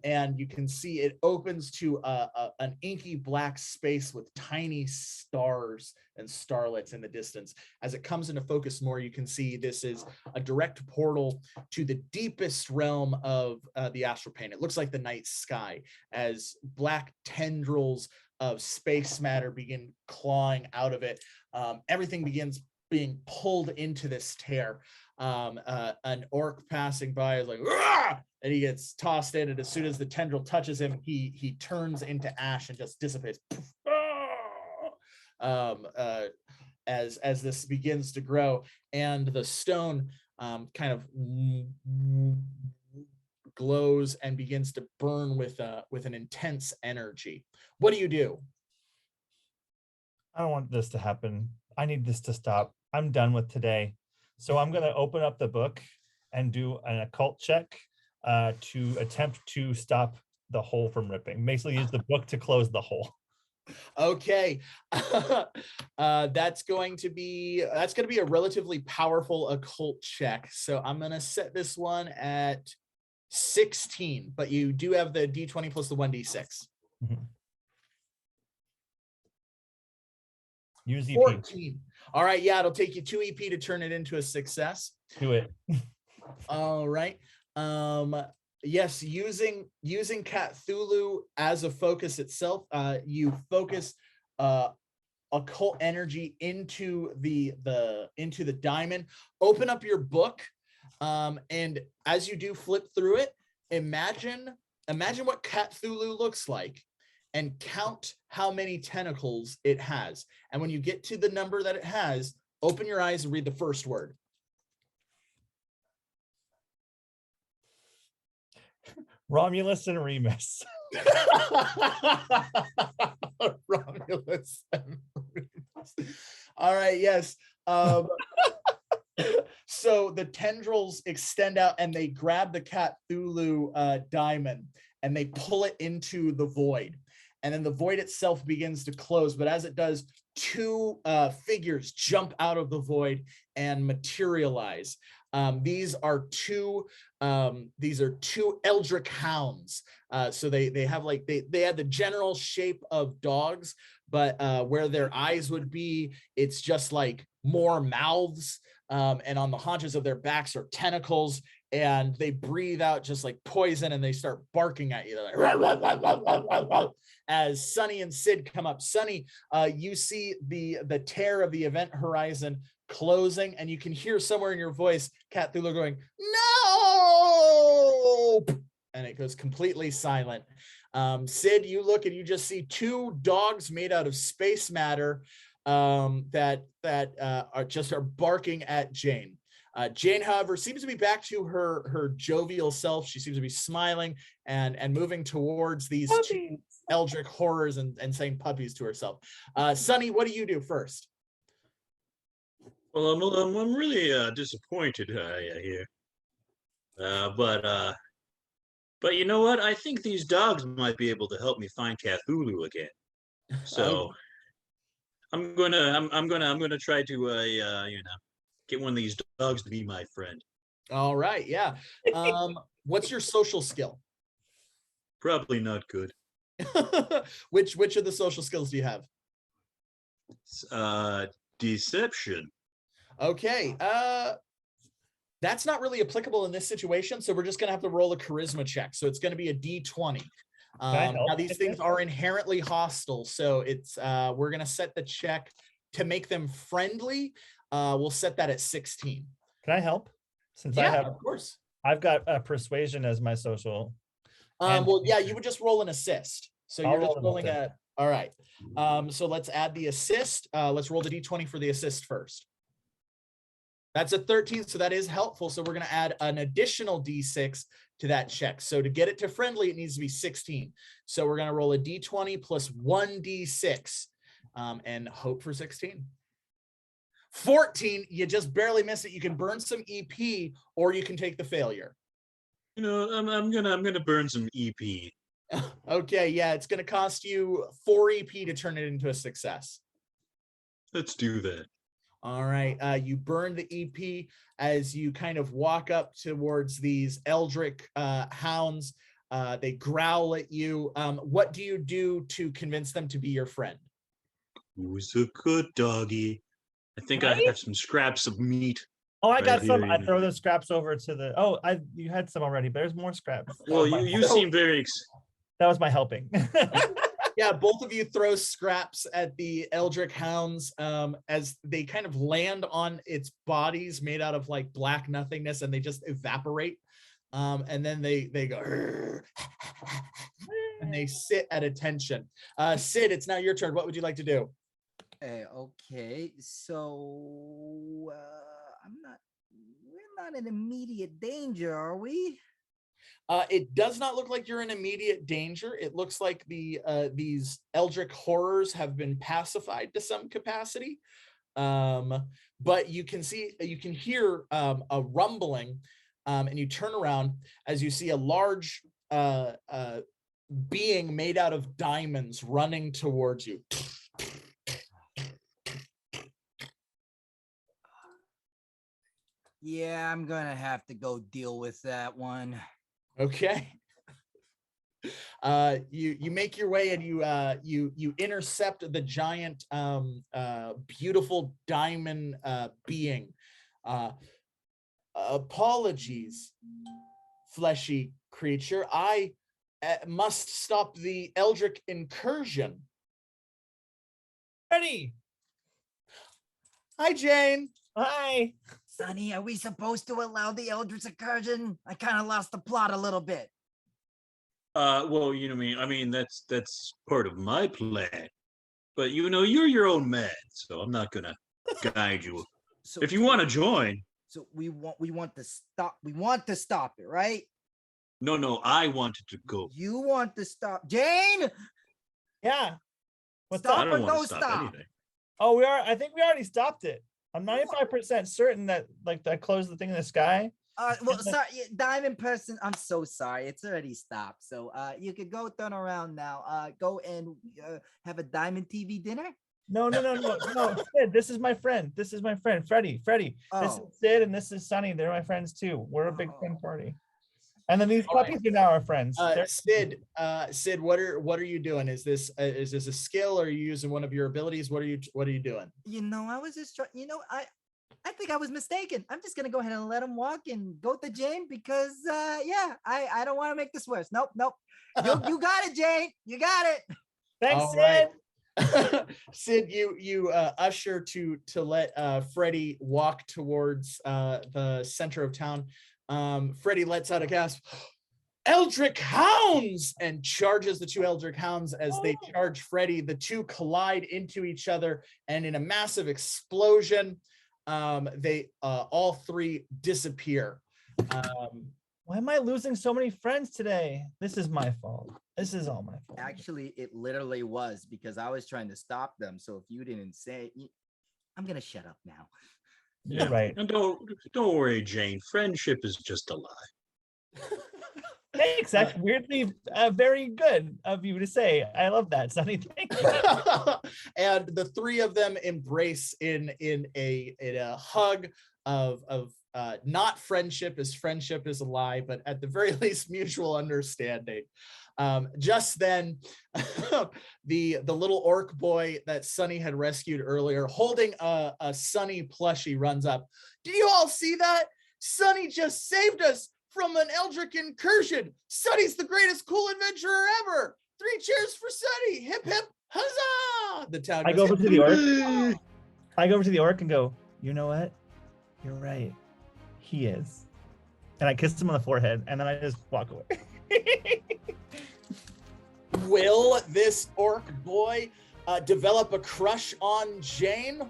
And you can see it opens to an inky black space with tiny stars and starlets in the distance. As it comes into focus more, you can see this is a direct portal to the deepest realm of the astral plane. It looks like the night sky as black tendrils of space matter begin clawing out of it. Everything begins being pulled into this tear. An orc passing by is like, "Rah!" And he gets tossed in, and as soon as the tendril touches him, he turns into ash and just dissipates. As this begins to grow, and the stone kind of glows and begins to burn with an intense energy. What do you do? I don't want this to happen. I need this to stop. I'm done with today. So I'm going to open up the book and do an occult check to attempt to stop the hole from ripping. Basically use the book to close the hole. Okay. That's going to be a relatively powerful occult check. So I'm going to set this one at 16, but you do have the D20 plus the 1d6. Mm-hmm. Use EP. 14. All right, yeah, it'll take you 2 EP to turn it into a success. Do it. All right. Yes, using Cthulhu as a focus itself, you focus occult energy into the diamond. Open up your book, and as you do flip through it, imagine what Cthulhu looks like, and count how many tentacles it has. And when you get to the number that it has, open your eyes and read the first word. Romulus and Remus. Romulus and Remus. All right, yes. So the tendrils extend out and they grab the Cthulhu diamond and they pull it into the void. And then the void itself begins to close. But as it does, two figures jump out of the void and materialize. These are two eldritch hounds. So they have like they have the general shape of dogs, but where their eyes would be, it's just like more mouths. And on the haunches of their backs are tentacles, and they breathe out just like poison, and they start barking at you. They're like, "Rah, rah, rah, rah, rah, rah," as Sunny and Sid come up. Sunny, you see the tear of the event horizon closing, and you can hear somewhere in your voice Cthulhu going, "No!" And it goes completely silent. Sid, you look and you just see two dogs made out of space matter that are barking at Jayne. Jayne, however, seems to be back to her jovial self. She seems to be smiling and moving towards these two eldritch horrors and saying puppies to herself. Sunny, what do you do first? Well, I'm really disappointed here. But you know what? I think these dogs might be able to help me find Cthulhu again. So I'm gonna try to get one of these dogs to be my friend. All right, yeah. What's your social skill? Probably not good. Which of the social skills do you have? Deception. Okay. That's not really applicable in this situation, so we're just gonna have to roll a charisma check. So it's gonna be a D20. Now these things are inherently hostile, so it's we're gonna set the check to make them friendly. We'll set that at 16. Can I help? Since Of course. I've got persuasion as my social. Well, yeah, you would just roll an assist. So you're just rolling assist. all right. So let's add the assist. Let's roll the D20 for the assist first. That's a 13, so that is helpful. So we're going to add an additional D6 to that check. So to get it to friendly, it needs to be 16. So we're going to roll a D20 plus 1D6 and hope for 16. 14, you just barely miss it. You can burn some EP, or you can take the failure. You know, I'm gonna burn some EP. Okay, yeah, it's going to cost you 4 EP to turn it into a success. Let's do that. All right, you burn the EP as you kind of walk up towards these eldritch hounds. They growl at you. What do you do to convince them to be your friend? Who's a good doggy? I think I have some scraps of meat. Oh, I got right some. here. I throw the scraps over to the. Oh, you had some already, but there's more scraps. Well, you seem very. That was my helping. Yeah, both of you throw scraps at the eldritch hounds as they kind of land on its bodies made out of like black nothingness, and they just evaporate. And then they go and they sit at attention. Sid, it's now your turn. What would you like to do? Okay, so we're not in immediate danger, are we? It does not look like you're in immediate danger. It looks like these eldritch horrors have been pacified to some capacity. But you can hear a rumbling, and you turn around as you see a large being made out of diamonds running towards you. Yeah, I'm gonna have to go deal with that one. Okay. You make your way and you intercept the giant beautiful diamond being. Apologies, fleshy creature. I must stop the eldritch incursion. Ready. Hi, Jayne. Hi. Sonny, are we supposed to allow the eldritch incursion? I kind of lost the plot a little bit. Well, I mean that's part of my plan. But you're your own man, so I'm not gonna guide you. So If you want to join. So we want to stop. We want to stop it, right? No, I wanted to go. You want to stop, Jayne? Yeah. What's Stop I up? don't or want no to stop stop? anything. Oh, I think we already stopped it. I'm 95% certain that like that closed the thing in the sky. Well, sorry, Diamond person. I'm so sorry. It's already stopped. So you could go turn around now. Go and have a Diamond TV dinner. No. Sid, this is my friend. This is my friend, Freddie. This is Oh. Sid and this is Sunny. They're my friends too. We're a big friend Oh. party. And then these All right. puppies are now our friends. Sid, what are you doing? Is this a skill? Or are you using one of your abilities? What are you doing? I was just trying. I think I was mistaken. I'm just gonna go ahead and let him walk and go to Jayne because I don't want to make this worse. Nope. You got it, Jayne. You got it. Thanks, All Sid. right. Sid, you usher to let Freddie walk towards the center of town. Freddie lets out a gasp. Eldritch Hounds, and charges the two Eldritch Hounds. As they charge Freddie, the two collide into each other, and in a massive explosion, they all three disappear. Why am I losing so many friends today? This is my fault. This is all my fault. Actually, it literally was because I was trying to stop them. So if you didn't say, I'm gonna shut up now. You're right. And don't worry, Jayne. Friendship is just a lie. Thanks. That's weirdly very good of you to say. I love that, Sunny. Thank you. And the three of them embrace in a hug of not friendship, as friendship is a lie, but at the very least mutual understanding. Just then, the little orc boy that Sunny had rescued earlier, holding a Sunny plushie, runs up. Did you all see that? Sunny just saved us from an Eldritch incursion. Sunny's the greatest cool adventurer ever. 3 cheers for Sunny. Hip hip huzzah! The town. I go over to the orc. I go over to the orc and go, you know what? You're right. He is. And I kissed him on the forehead, and then I just walk away. Will this orc boy develop a crush on Jayne?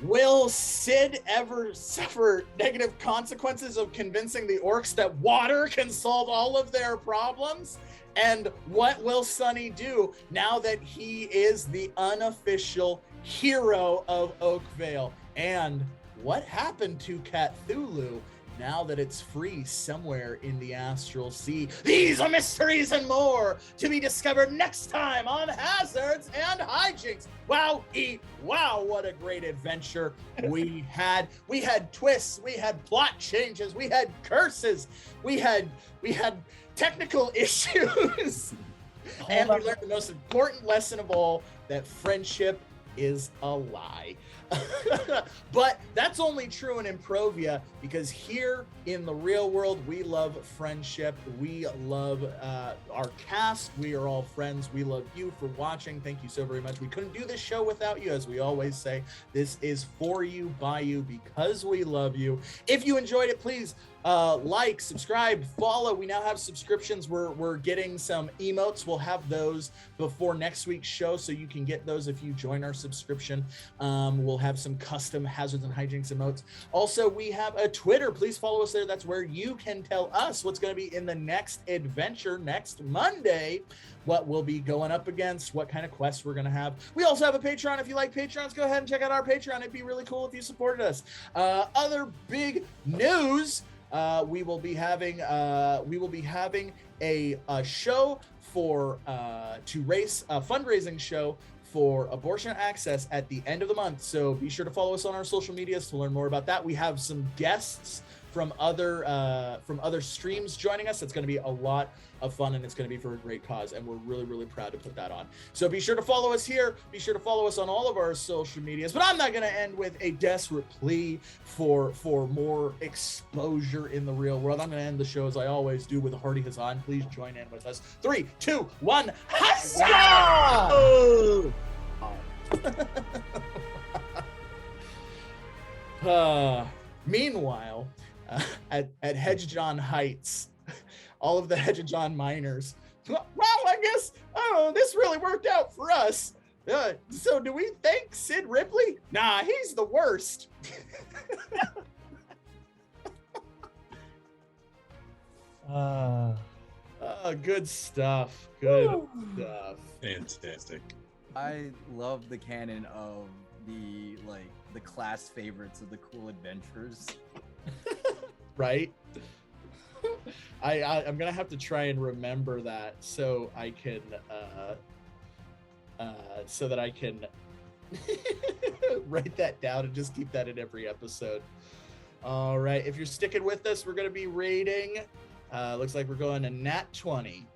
Will Sid ever suffer negative consequences of convincing the orcs that water can solve all of their problems? And what will Sunny do now that he is the unofficial hero of Oakvale? And what happened to Cthulhu now that it's free somewhere in the astral sea? These are mysteries and more to be discovered next time on Hazards and Hijinks. Wow, wow, what a great adventure we had. We had twists, we had plot changes, we had curses, we had technical issues. And we learned the most important lesson of all, that friendship is a lie. But that's only true in Improvia, because here in the real world, we love friendship. We love our cast. We are all friends. We love you for watching. Thank you so very much. We couldn't do this show without you. As we always say, this is for you, by you, because we love you. If you enjoyed it, please like, subscribe, follow. We now have subscriptions. We're getting some emotes. We'll have those before next week's show, so you can get those if you join our subscription. We'll have some custom Hazards and Hijinks emotes. Also, we have a Twitter. Please follow us there. That's where you can tell us what's going to be in the next adventure next Monday, what we'll be going up against, what kind of quests we're going to have. We also have a Patreon. If you like Patreons, go ahead and check out our Patreon. It'd be really cool if you supported us. Other big news, we will be having a show for to raise a fundraising show for abortion access at the end of the month. So be sure to follow us on our social medias to learn more about that. We have some guests from other streams joining us. It's going to be a lot of fun, and it's going to be for a great cause, and we're really, really proud to put that on. So be sure to follow us here. Be sure to follow us on all of our social medias. But I'm not going to end with a desperate plea for more exposure in the real world. I'm going to end the show as I always do with a hearty huzzah. Please join in with us. 3, 2, 1, huzzah! Meanwhile, at Hedgejon Heights, all of the Hedgejon miners, well, I guess, this really worked out for us. So do we thank Sid Ripley? Nah, he's the worst. Good stuff. Good stuff. Fantastic. I love the canon of the the class favorites of the cool adventurers. Right? I'm gonna have to try and remember that so I can write that down and just keep that in every episode. All right, if you're sticking with us, we're gonna be rating. Looks like we're going to Nat 20.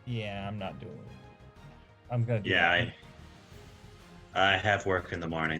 Yeah, I'm not doing it. I'm gonna do Yeah, that. I have work in the morning.